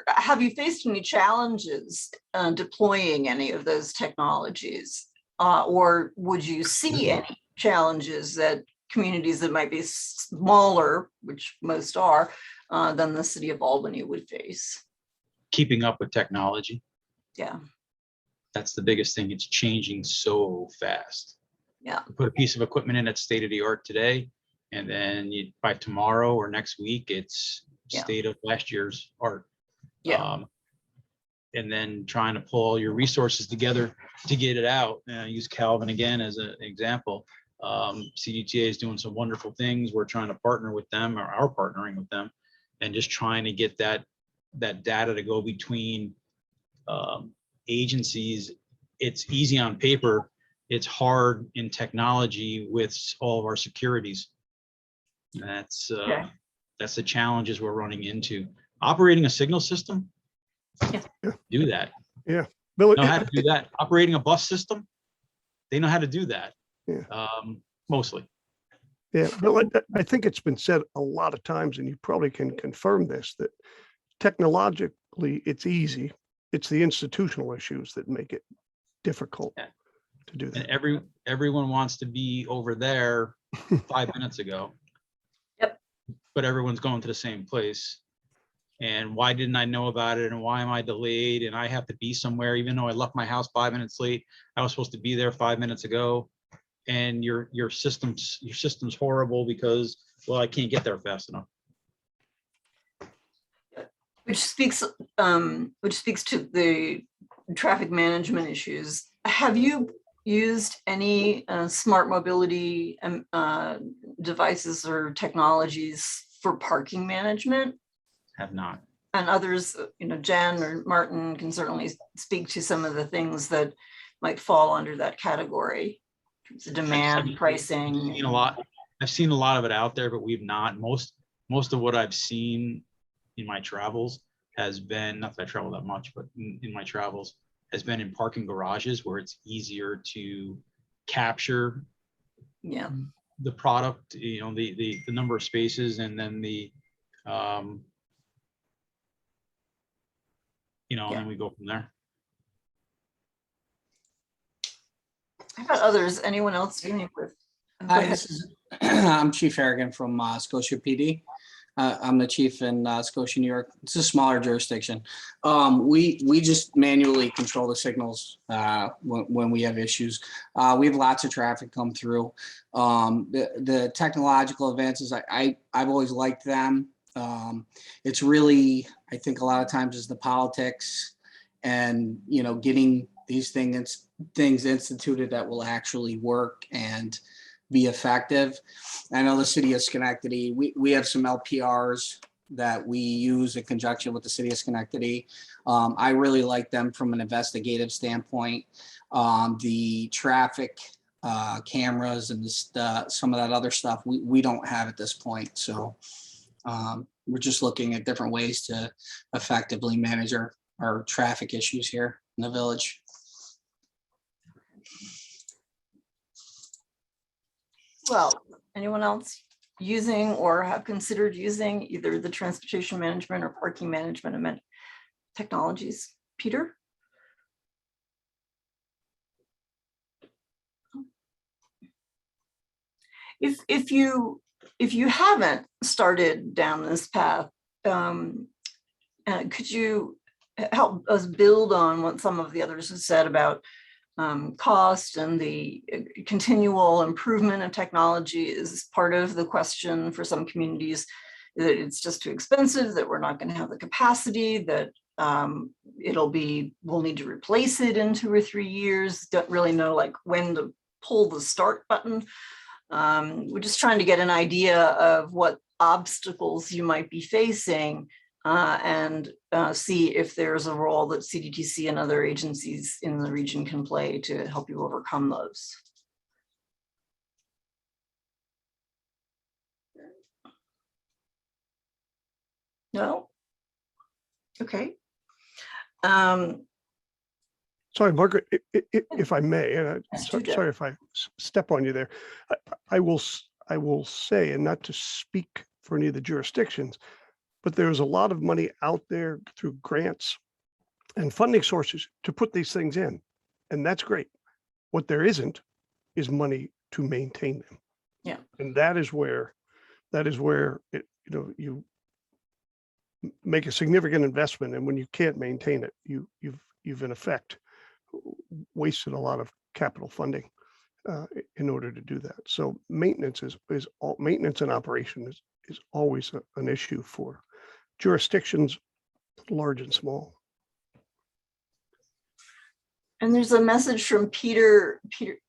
have you faced any challenges deploying any of those technologies, or would you see any challenges that communities that might be smaller, which most are, than the city of Albany would face? Keeping up with technology. Yeah. That's the biggest thing. It's changing so fast. Yeah. Put a piece of equipment in that's state of the art today, and then by tomorrow or next week, it's state of last year's art. Yeah. And then trying to pull all your resources together to get it out. Use Calvin again as an example. CDTA is doing some wonderful things. We're trying to partner with them, or are partnering with them, and just trying to get that data to go between agencies. It's easy on paper, it's hard in technology with all of our securities. That's the challenges we're running into. Operating a signal system, do that. Yeah. Bill, Know how to do that. Operating a bus system, they know how to do that. Yeah. Mostly. Yeah, Bill, I think it's been said a lot of times, and you probably can confirm this, that technologically it's easy. It's the institutional issues that make it difficult to do that. And everyone wants to be over there 5 minutes ago. Yep. But everyone's going to the same place. And why didn't I know about it? And why am I delayed? And I have to be somewhere, even though I left my house 5 minutes late. I was supposed to be there 5 minutes ago. And your system's horrible because, well, I can't get there fast enough. Which speaks to the traffic management issues. Have you used any smart mobility devices or technologies for parking management? Have not. And others, Jen or Martin can certainly speak to some of the things that might fall under that category. The demand, pricing. I've seen a lot of it out there, but we've not. Most of what I've seen in my travels has been, not that I travel that much, but in my travels has been in parking garages where it's easier to capture the product, the number of spaces, and then the and then we go from there. How about others? Anyone else dealing with? Hi, I'm Chief Harrigan from Scotia PD. I'm the chief in Scotia, New York. It's a smaller jurisdiction. We just manually control the signals when we have issues. We have lots of traffic come through. The technological advances, I've always liked them. It's really, I think a lot of times is the politics and, getting these things instituted that will actually work and be effective. I know the city of Schenectady, we have some LPRs that we use in conjunction with the city of Schenectady. I really like them from an investigative standpoint. The traffic cameras and some of that other stuff we don't have at this point. So we're just looking at different ways to effectively manage our traffic issues here in the village. Well, anyone else using or have considered using either the transportation management or parking management technologies? Peter? If you haven't started down this path, could you help us build on what some of the others have said about cost and the continual improvement of technology is part of the question for some communities, that it's just too expensive, that we're not going to have the capacity, that we'll need to replace it in 2 or 3 years, don't really know when to pull the start button. We're just trying to get an idea of what obstacles you might be facing and see if there's a role that CDTC and other agencies in the region can play to help you overcome those. No? Okay. Sorry, Margaret, if I may, and sorry if I step on you there. I will say, and not to speak for any of the jurisdictions, but there's a lot of money out there through grants and funding sources to put these things in, and that's great. What there isn't is money to maintain them. Yeah, and that is where you make a significant investment, and when you can't maintain it, you've in effect wasted a lot of capital funding in order to do that. So maintenance maintenance and operation is always an issue for jurisdictions, large and small. and there's a message from Peter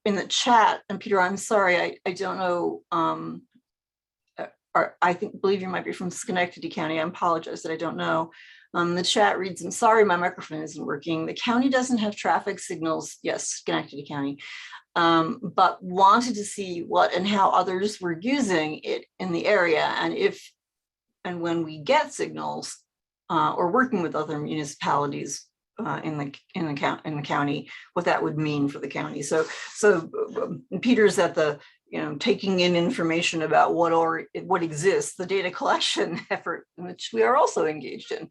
in the chat. And Peter, I'm sorry, I don't know. Believe you might be from Schenectady County. I apologize that I don't know. The chat reads, I'm sorry, my microphone isn't working. The county doesn't have traffic signals. Yes, Schenectady County. but wanted to see what and how others were using it in the area, and when we get signals or working with other municipalities in the county, what that would mean for the county. So Peter's at the taking in information about what exists, the data collection effort, which we are also engaged in,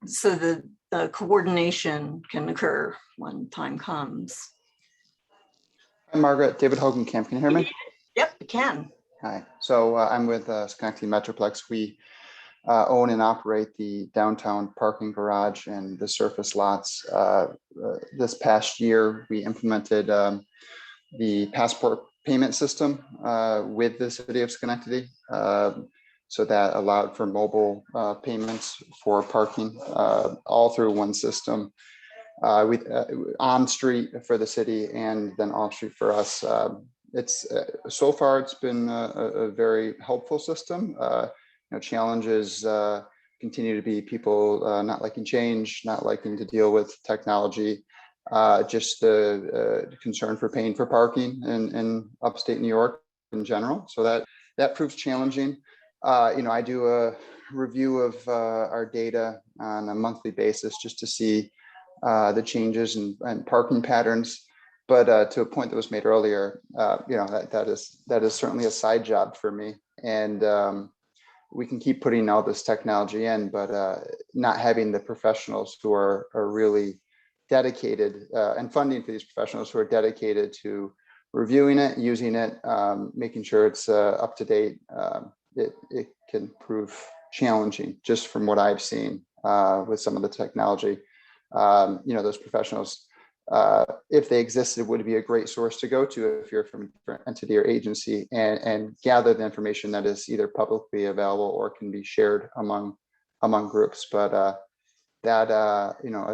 so that the coordination can occur when time comes. Hi, Margaret. David Hogenkamp. Can you hear me? Yep, it can. Hi. So I'm with Schenectady Metroplex. We own and operate the downtown parking garage and the surface lots. This past year, we implemented the passport payment system with the city of Schenectady. So that allowed for mobile payments for parking all through one system. On street for the city and then off street for us. It's so far it's been a very helpful system. Challenges continue to be people not liking change, not liking to deal with technology, just the concern for paying for parking in upstate New York in general. So that proves challenging. I do a review of our data on a monthly basis just to see the changes and parking patterns. But to a point that was made earlier, that is certainly a side job for me. And we can keep putting all this technology in, but not having the professionals who are really dedicated and funding for these professionals who are dedicated to reviewing it, using it, making sure it's up to date, it can prove challenging just from what I've seen with some of the technology. Those professionals, if they existed, would be a great source to go to if you're from a different entity or agency and gather the information that is either publicly available or can be shared among groups. But a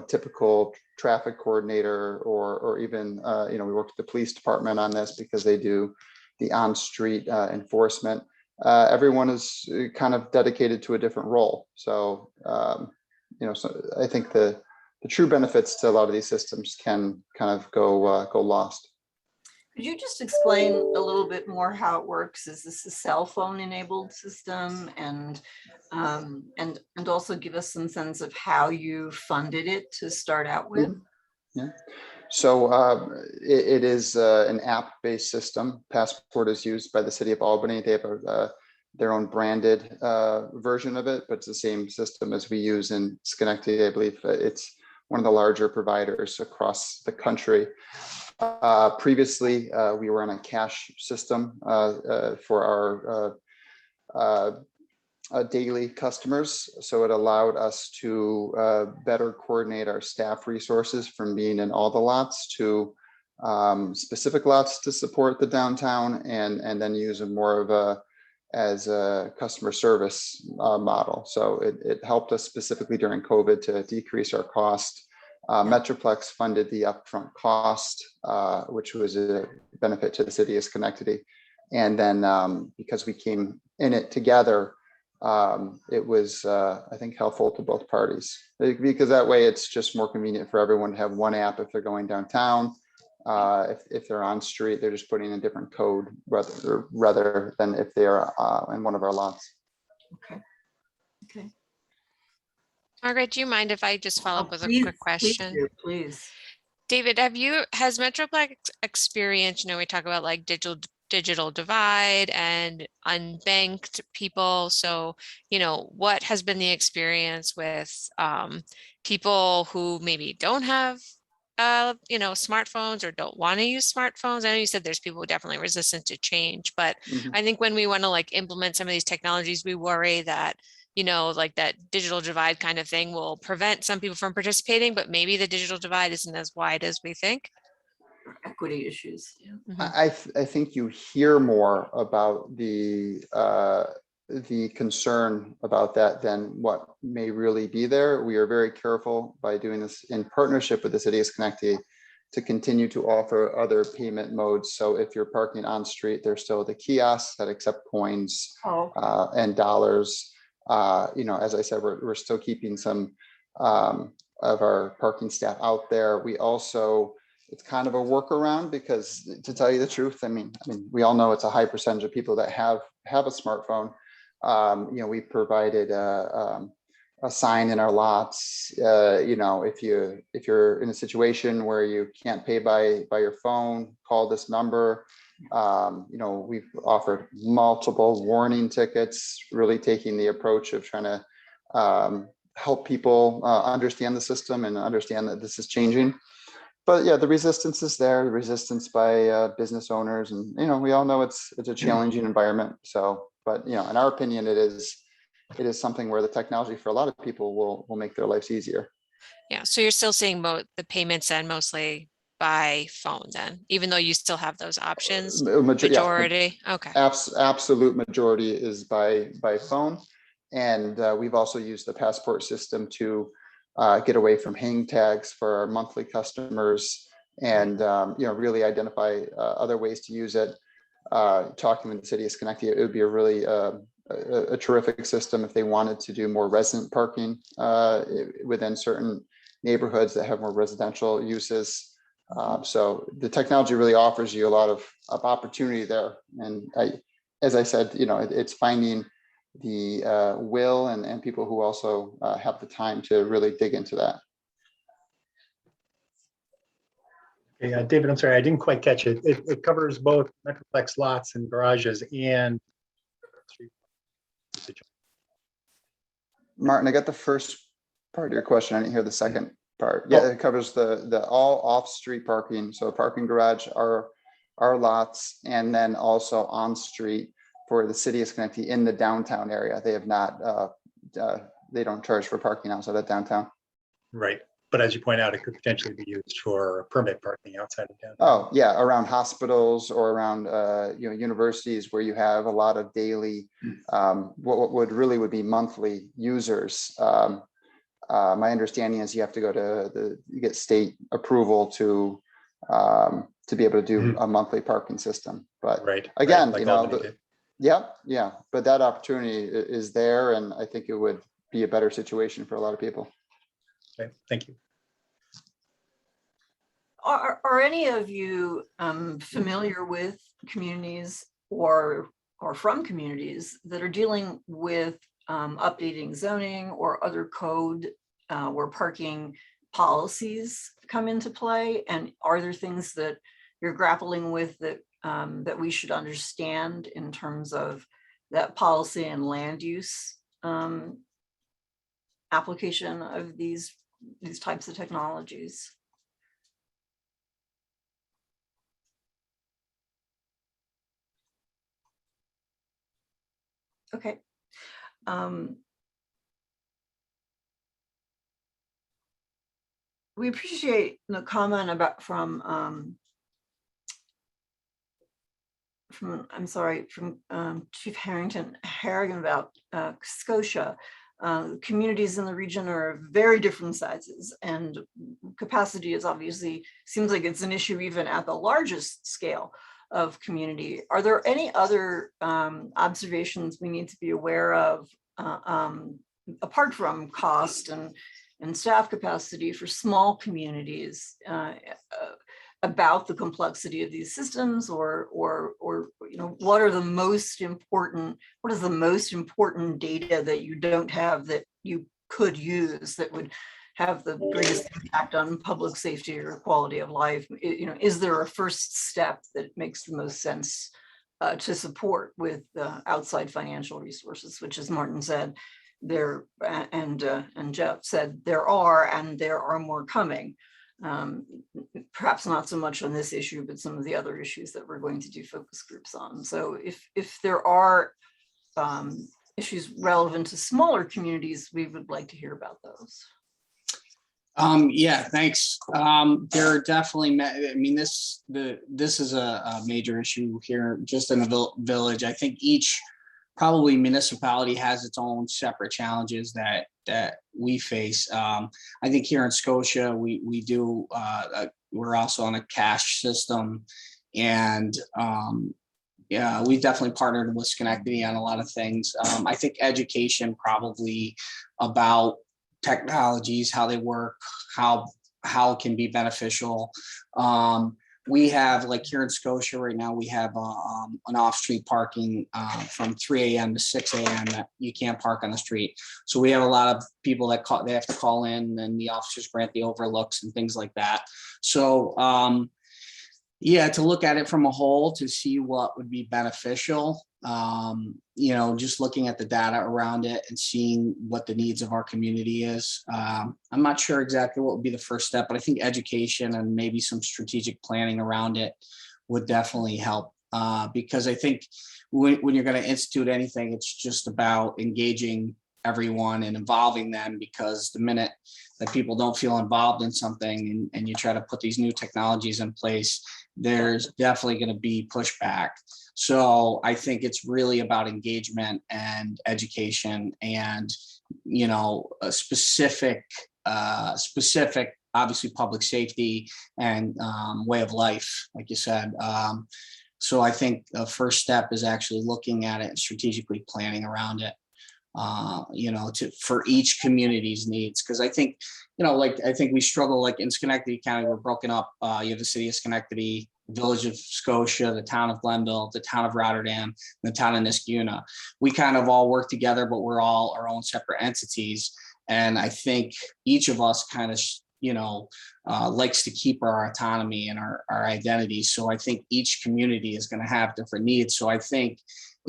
typical traffic coordinator or even, we work with the police department on this because they do the on-street enforcement. Everyone is kind of dedicated to a different role. So, so I think the true benefits to a lot of these systems can kind of go lost. Could you just explain a little bit more how it works? Is this a cell phone enabled system, and also give us some sense of how you funded it to start out with? Yeah. So it is an app-based system. Passport is used by the city of Albany. They have their own branded version of it, but it's the same system as we use in Schenectady. I believe it's one of the larger providers across the country. Previously, we were on a cash system for our daily customers. So it allowed us to better coordinate our staff resources from being in all the lots to specific lots to support the downtown and then use it more of as a customer service model. So it helped us specifically during COVID to decrease our cost. Metroplex funded the upfront cost, which was a benefit to the city of Schenectady. And then because we came in it together, it was, I think, helpful to both parties, because that way it's just more convenient for everyone to have one app if they're going downtown. If they're on street, they're just putting in a different code rather than if they are in one of our lots. Okay. Margaret, do you mind if I just follow up with a quick question? Please. David, has Metroplex experienced, we talk about like digital divide and unbanked people. So, what has been the experience with people who maybe don't have smartphones or don't want to use smartphones? I know you said there's people who are definitely resistant to change, but I think when we want to implement some of these technologies, we worry that, that digital divide kind of thing will prevent some people from participating, but maybe the digital divide isn't as wide as we think. Equity issues. Yeah. I think you hear more about the concern about that than what may really be there. We are very careful by doing this in partnership with the city of Schenectady to continue to offer other payment modes. So if you're parking on street, there's still the kiosks that accept coins and dollars. As I said, we're still keeping some of our parking staff out there. We also it's kind of a workaround because, to tell you the truth, I mean, we all know it's a high percentage of people that have a smartphone. We provided a sign in our lots. If you're in a situation where you can't pay by your phone, call this number. We've offered multiple warning tickets, really taking the approach of trying to help people understand the system and understand that this is changing. But yeah, the resistance is there, the resistance by business owners, and we all know it's a challenging environment. So, but in our opinion, it is something where the technology for a lot of people will make their lives easier. Yeah, so you're still seeing the payments then mostly by phone then, even though you still have those options? Majority? Okay. Absolute majority is by phone. And we've also used the passport system to get away from hang tags for our monthly customers and, really identify other ways to use it. Talking with the city of Schenectady, it would be a really a terrific system if they wanted to do more resident parking within certain neighborhoods that have more residential uses. So the technology really offers you a lot of opportunity there. And as I said, it's finding the will and people who also have the time to really dig into that. Yeah, David, I'm sorry, I didn't quite catch it. It covers both Metroplex lots and garages and street. Martin, I got the first part of your question. I didn't hear the second part. Yeah, it covers the all off-street parking. So parking garage, our lots, and then also on street for the city of Schenectady in the downtown area. They have not, they don't charge for parking outside of downtown. Right. But as you point out, it could potentially be used for permit parking outside of downtown. Oh yeah, around hospitals or around universities where you have a lot of daily, what would be monthly users. My understanding is you have to go to you get state approval to be able to do a monthly parking system. But right, again, like yeah. But that opportunity is there, and I think it would be a better situation for a lot of people. Okay, thank you. Are any of you familiar with communities or from communities that are dealing with updating zoning or other code where parking policies come into play? And are there things that you're grappling with that that we should understand in terms of that policy and land use application of these types of technologies? Okay. We appreciate the comment about from Chief Harrigan about Scotia. Communities in the region are of very different sizes, and capacity is obviously seems like it's an issue even at the largest scale of community. Are there any other observations we need to be aware of apart from cost and staff capacity for small communities about the complexity of these systems, or what is the most important data that you don't have that you could use that would have the greatest impact on public safety or quality of life? Is there a first step that makes the most sense to support with outside financial resources, which, as Martin said, there and Jeff said there are more coming. Perhaps not so much on this issue, but some of the other issues that we're going to do focus groups on. So if there are issues relevant to smaller communities, we would like to hear about those. Yeah, thanks. There are definitely, this is a major issue here just in the village. I think each probably municipality has its own separate challenges that we face. I think here in Scotia, we do, we're also on a cash system, and yeah, we definitely partnered with Schenectady on a lot of things. I think education probably about technologies, how they work, how how it can be beneficial. We have, like here in Scotia right now, we have an off-street parking from 3 a.m. to 6 a.m. that you can't park on the street. So we have a lot of people that they have to call in, and the officers grant the overlooks and things like that. So yeah, to look at it from a whole to see what would be beneficial. You know, just looking at the data around it and seeing what the needs of our community is. I'm not sure exactly what would be the first step, but I think education and maybe some strategic planning around it would definitely help. Because I think when you're going to institute anything, it's just about engaging everyone and involving them, because the minute that people don't feel involved in something and you try to put these new technologies in place, there's definitely going to be pushback. So I think it's really about engagement and education and, you know, a specific, obviously public safety and way of life, like you said. So I think the first step is actually looking at it and strategically planning around it. You know, for each community's needs. Because I think, you know, like I think we struggle, like in Schenectady County, we're broken up. You have the city of Schenectady, village of Scotia, the town of Glenville, the town of Rotterdam, the town of Niskuna. We kind of all work together, but we're all our own separate entities. And I think each of us kind of, you know, likes to keep our autonomy and our identity. So I think each community is going to have different needs. So I think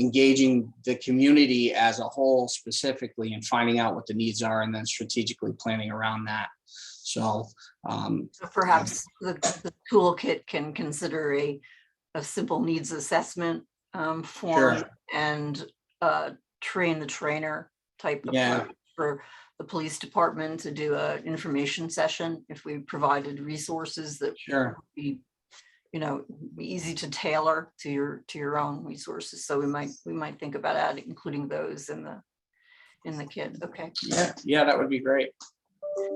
engaging the community as a whole specifically and finding out what the needs are and then strategically planning around that. So perhaps the toolkit can consider a simple needs assessment form. Sure. And train the trainer type of Yeah. for the police department to do an information session if we provided resources that Sure. would be, you know, be easy to tailor to your own resources. So we might think about adding, including those in the kit. Okay. Yeah, that would be great.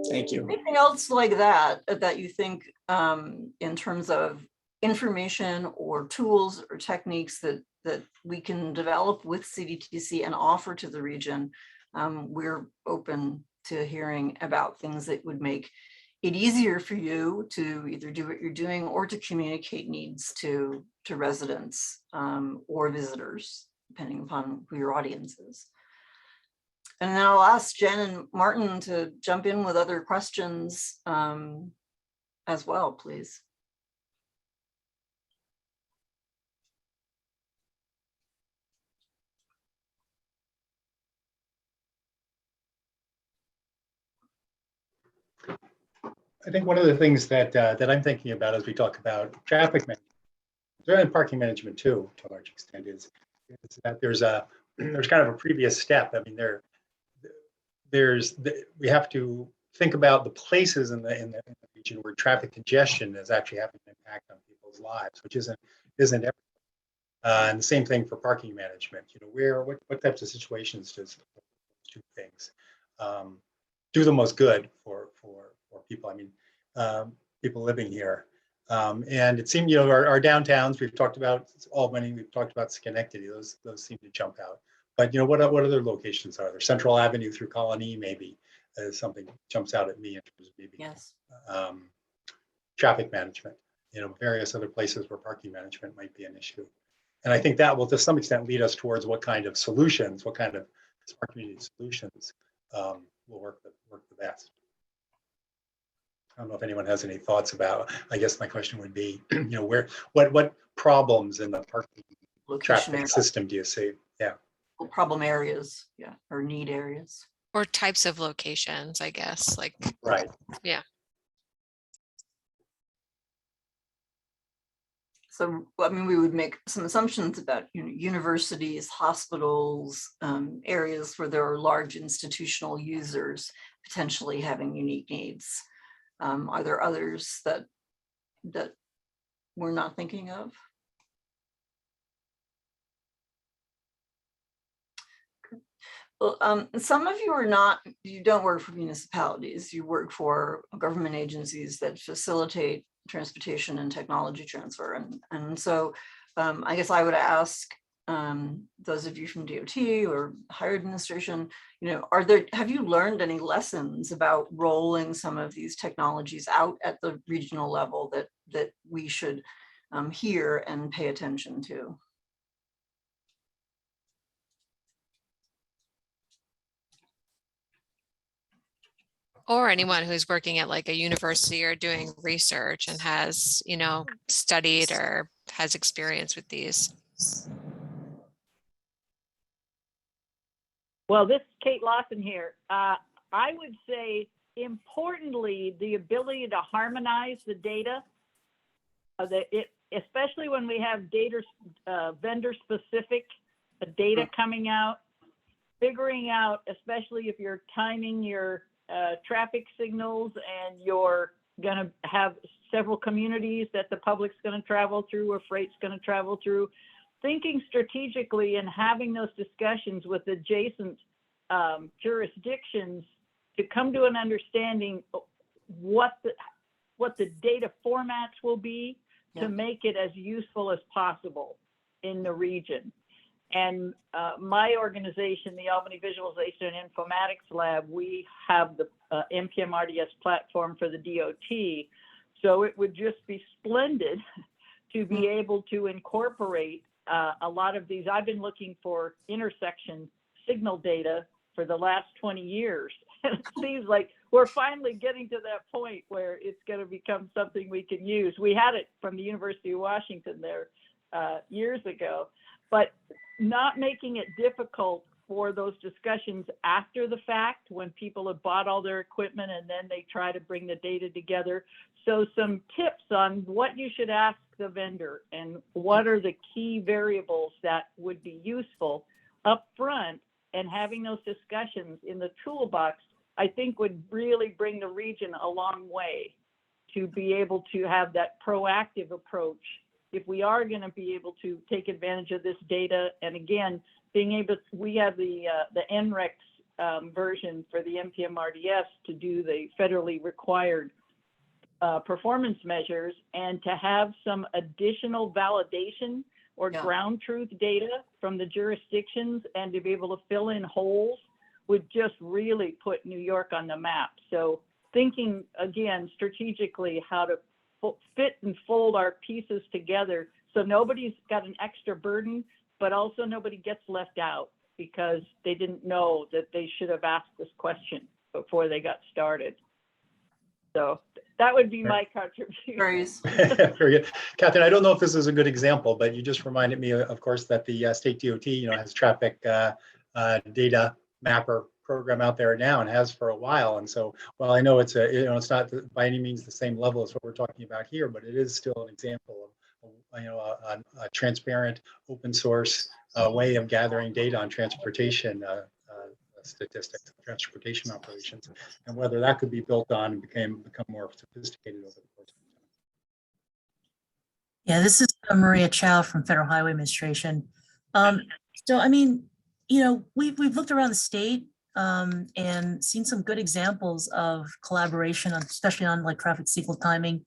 Thank you. Anything else like that you think in terms of information or tools or techniques that we can develop with CDTC and offer to the region? We're open to hearing about things that would make it easier for you to either do what you're doing or to communicate needs to residents or visitors, depending upon who your audience is. And then I'll ask Jen and Martin to jump in with other questions as well, please. I think one of the things that I'm thinking about as we talk about traffic management, and parking management too, to a large extent, is that there's kind of a previous step. I mean, we have to think about the places in the region where traffic congestion is actually having an impact on people's lives, which isn't everything. And the same thing for parking management. You know, what types of situations does those two things do the most good for people? I mean, people living here. And it seemed, you know, our downtowns, we've talked about Albany, we've talked about Schenectady, those seem to jump out. But, you know, what other locations are there? Central Avenue through Colony, maybe something jumps out at me in terms of maybe Yes. Traffic management, you know, various other places where parking management might be an issue. And I think that will to some extent lead us towards what kind of solutions, what kind of smart community solutions will work the best. I don't know if anyone has any thoughts about, I guess my question would be, you know, what problems in the parking traffic system do you see? Yeah. Problem areas, yeah, or need areas. Or types of locations, I guess, like. Right. Yeah. So, I mean, we would make some assumptions about, you know, universities, hospitals, areas where there are large institutional users potentially having unique needs. Are there others that we're not thinking of? Well, some of you don't work for municipalities, you work for government agencies that facilitate transportation and technology transfer. And so I guess I would ask those of you from DOT or higher administration, have you learned any lessons about rolling some of these technologies out at the regional level that we should hear and pay attention to? Or anyone who's working at like a university or doing research and has, studied or has experience with these. Well, this is Kate Lawson here. I would say, importantly, the ability to harmonize the data, especially when we have data, vendor-specific data coming out, figuring out, especially if you're timing your traffic signals and you're going to have several communities that the public's going to travel through or freight's going to travel through, thinking strategically and having those discussions with adjacent jurisdictions to come to an understanding what the data formats will be to make it as useful as possible in the region. And my organization, the Albany Visualization and Informatics Lab, we have the MPM-RDS platform for the DOT. So it would just be splendid to be able to incorporate a lot of these. I've been looking for intersection signal data for the last 20 years. And it seems like we're finally getting to that point where it's going to become something we can use. We had it from the University of Washington there years ago, but not making it difficult for those discussions after the fact when people have bought all their equipment and then they try to bring the data together. So some tips on what you should ask the vendor and what are the key variables that would be useful up front, and having those discussions in the toolbox, I think would really bring the region a long way to be able to have that proactive approach if we are going to be able to take advantage of this data. And again, being able, we have the NREX version for the MPM-RDS to do the federally required performance measures, and to have some additional validation or ground truth data from the jurisdictions and to be able to fill in holes would just really put New York on the map. So thinking again strategically how to fit and fold our pieces together so nobody's got an extra burden, but also nobody gets left out because they didn't know that they should have asked this question before they got started. So that would be my contribution. Very good. Catherine, I don't know if this is a good example, but you just reminded me, of course, that the state DOT, has traffic data mapper program out there now and has for a while. And so, while I know it's it's not by any means the same level as what we're talking about here, but it is still an example of, a transparent, open source way of gathering data on transportation statistics, transportation operations, and whether that could be built on and become more sophisticated over the course of time. Yeah, this is Maria Chow from Federal Highway Administration. So, I mean, we've looked around the state and seen some good examples of collaboration, especially on like traffic signal timing.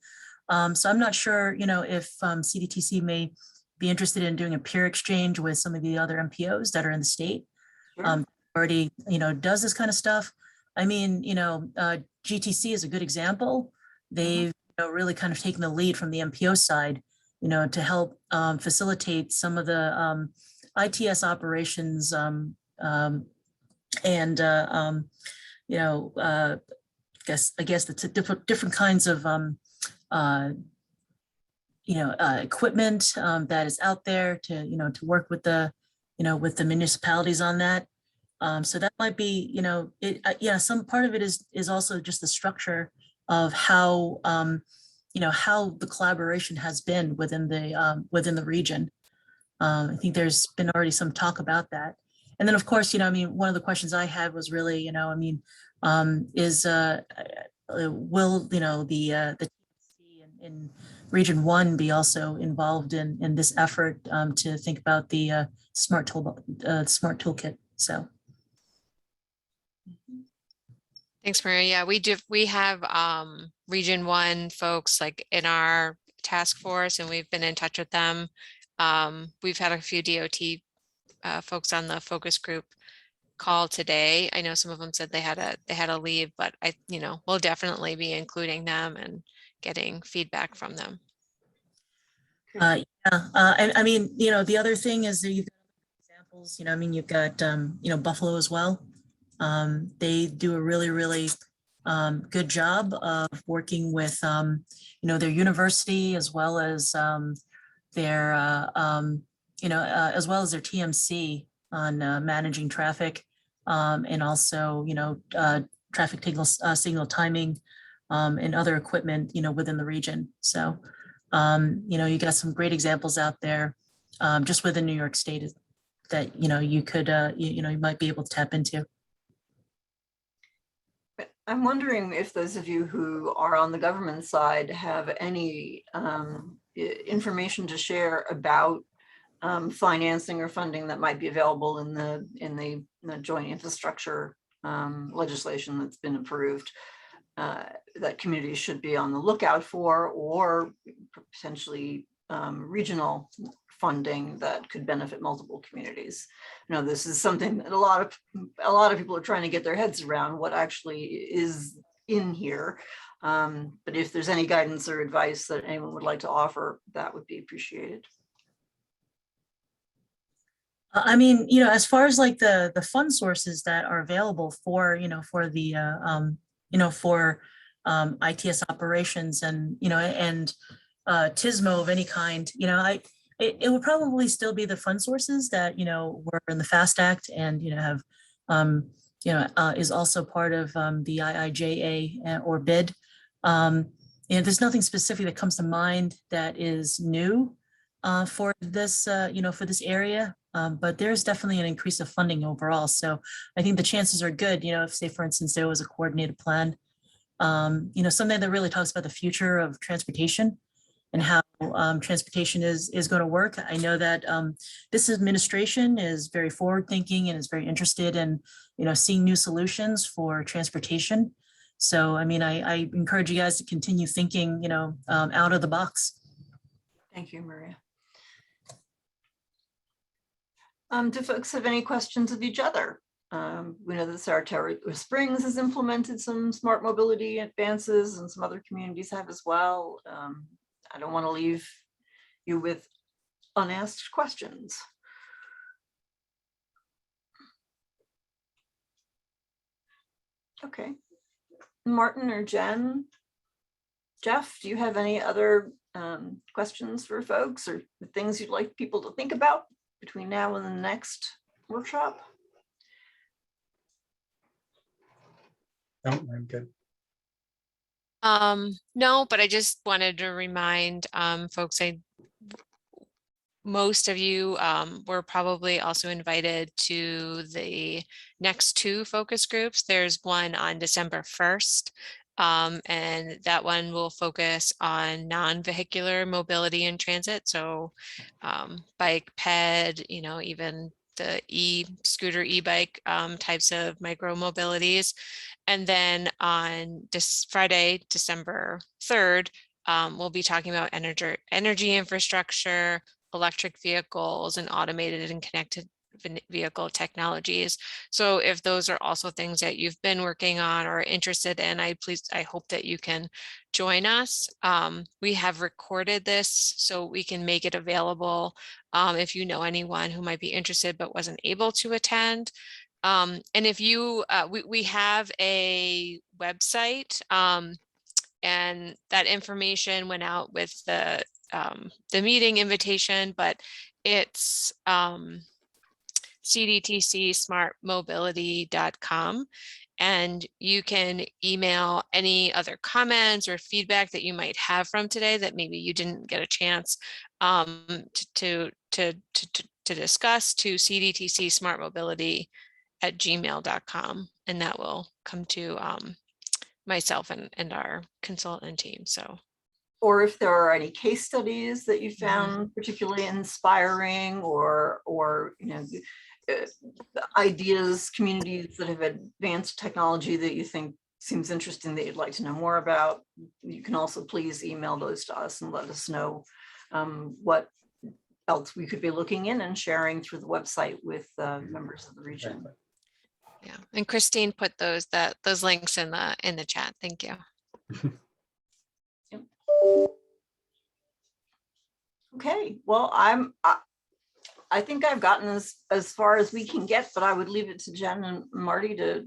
So I'm not sure, if CDTC may be interested in doing a peer exchange with some of the other MPOs that are in the state. Sure. Already, does this kind of stuff. I mean, GTC is a good example. They've really kind of taken the lead from the MPO side, to help facilitate some of the ITS operations I guess the different kinds of equipment that is out there to work with the with the municipalities on that. So that might be some part of it is also just the structure of how how the collaboration has been within the region. I think there's been already some talk about that. And then, of course, one of the questions I had was really, will, the TC in Region 1 be also involved in this effort to think about the smart toolkit? So. Thanks, Maria. Yeah, we have Region 1 folks like in our task force, and we've been in touch with them. We've had a few DOT folks on the focus group call today. I know some of them said they had to leave, but we'll definitely be including them and getting feedback from them. Yeah, and I mean, the other thing is that you've got examples, I mean, you've got, Buffalo as well. They do a really, really good job of working with, their university as well as their, as well as their TMC on managing traffic and also, traffic signal timing and other equipment, within the region. So, you got some great examples out there just within New York State that, you could, you might be able to tap into. I'm wondering if those of you who are on the government side have any information to share about financing or funding that might be available in the joint infrastructure legislation that's been approved that communities should be on the lookout for, or potentially regional funding that could benefit multiple communities. This is something that a lot of people are trying to get their heads around what actually is in here. But if there's any guidance or advice that anyone would like to offer, that would be appreciated. I mean, as far as like the fund sources that are available for, for the, for ITS operations and, and TISMO of any kind, it would probably still be the fund sources that, were in the FAST Act and, have, is also part of the IIJA or BID. And there's nothing specific that comes to mind that is new for this, for this area. But there's definitely an increase of funding overall. So I think the chances are good, if say, for instance, there was a coordinated plan, something that really talks about the future of transportation and how transportation is going to work. I know that this administration is very forward thinking and is very interested in, seeing new solutions for transportation. So, I mean, I encourage you guys to continue thinking, out of the box. Thank you, Maria. Do folks have any questions of each other? We know that Saratoga Springs has implemented some smart mobility advances and some other communities have as well. I don't want to leave you with unasked questions. Okay. Martin or Jen, Jeff, do you have any other questions for folks or things you'd like people to think about between now and the next workshop? No, I'm good. No, but I just wanted to remind folks, most of you were probably also invited to the next two focus groups. There's one on December 1st, and that one will focus on non-vehicular mobility in transit. So bike, ped, even the e-scooter, e-bike types of micro mobilities. And then on this Friday, December 3rd, we'll be talking about energy infrastructure, electric vehicles, and automated and connected vehicle technologies. So if those are also things that you've been working on or interested in, I hope that you can join us. We have recorded this so we can make it available if you know anyone who might be interested but wasn't able to attend. And if you, we have a website and that information went out with the meeting invitation, but it's cdtcsmartmobility.com. And you can email any other comments or feedback that you might have from today that maybe you didn't get a chance to discuss to cdtcsmartmobility@gmail.com, and that will come to myself and our consultant team. So, or if there are any case studies that you found particularly inspiring, or ideas, communities that have advanced technology that you think seems interesting that you'd like to know more about, you can also please email those to us and let us know what else we could be looking in and sharing through the website with members of the region. Exactly. Yeah, and Christine put those links in the chat. Thank you. Okay, well, I think I've gotten as far as we can get, but I would leave it to Jen and Marty to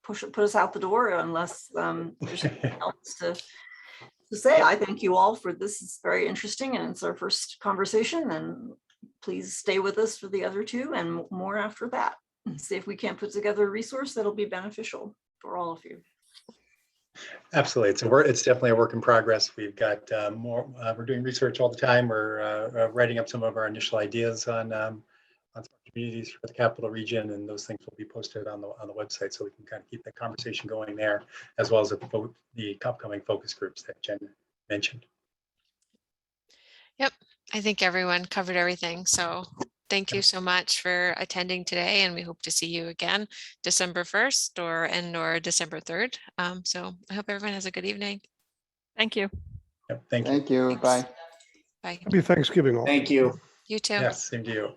put us out the door unless there's anything else to say. I thank you all for this. It's very interesting and it's our first conversation, and please stay with us for the other two and more after that. And see if we can't put together a resource that'll be beneficial for all of you. Absolutely. It's definitely a work in progress. We've got more, we're doing research all the time. We're writing up some of our initial ideas on smart communities for the capital region, and those things will be posted on the website, so we can kind of keep that conversation going there, as well as the upcoming focus groups that Jen mentioned. Yep, I think everyone covered everything. So thank you so much for attending today, and we hope to see you again December 1st or December 3rd. So I hope everyone has a good evening. Thank you. Yep, thank you. Thank you. Thanks. Bye. Bye. Happy Thanksgiving all. Thank you. You too. Yes, same to you.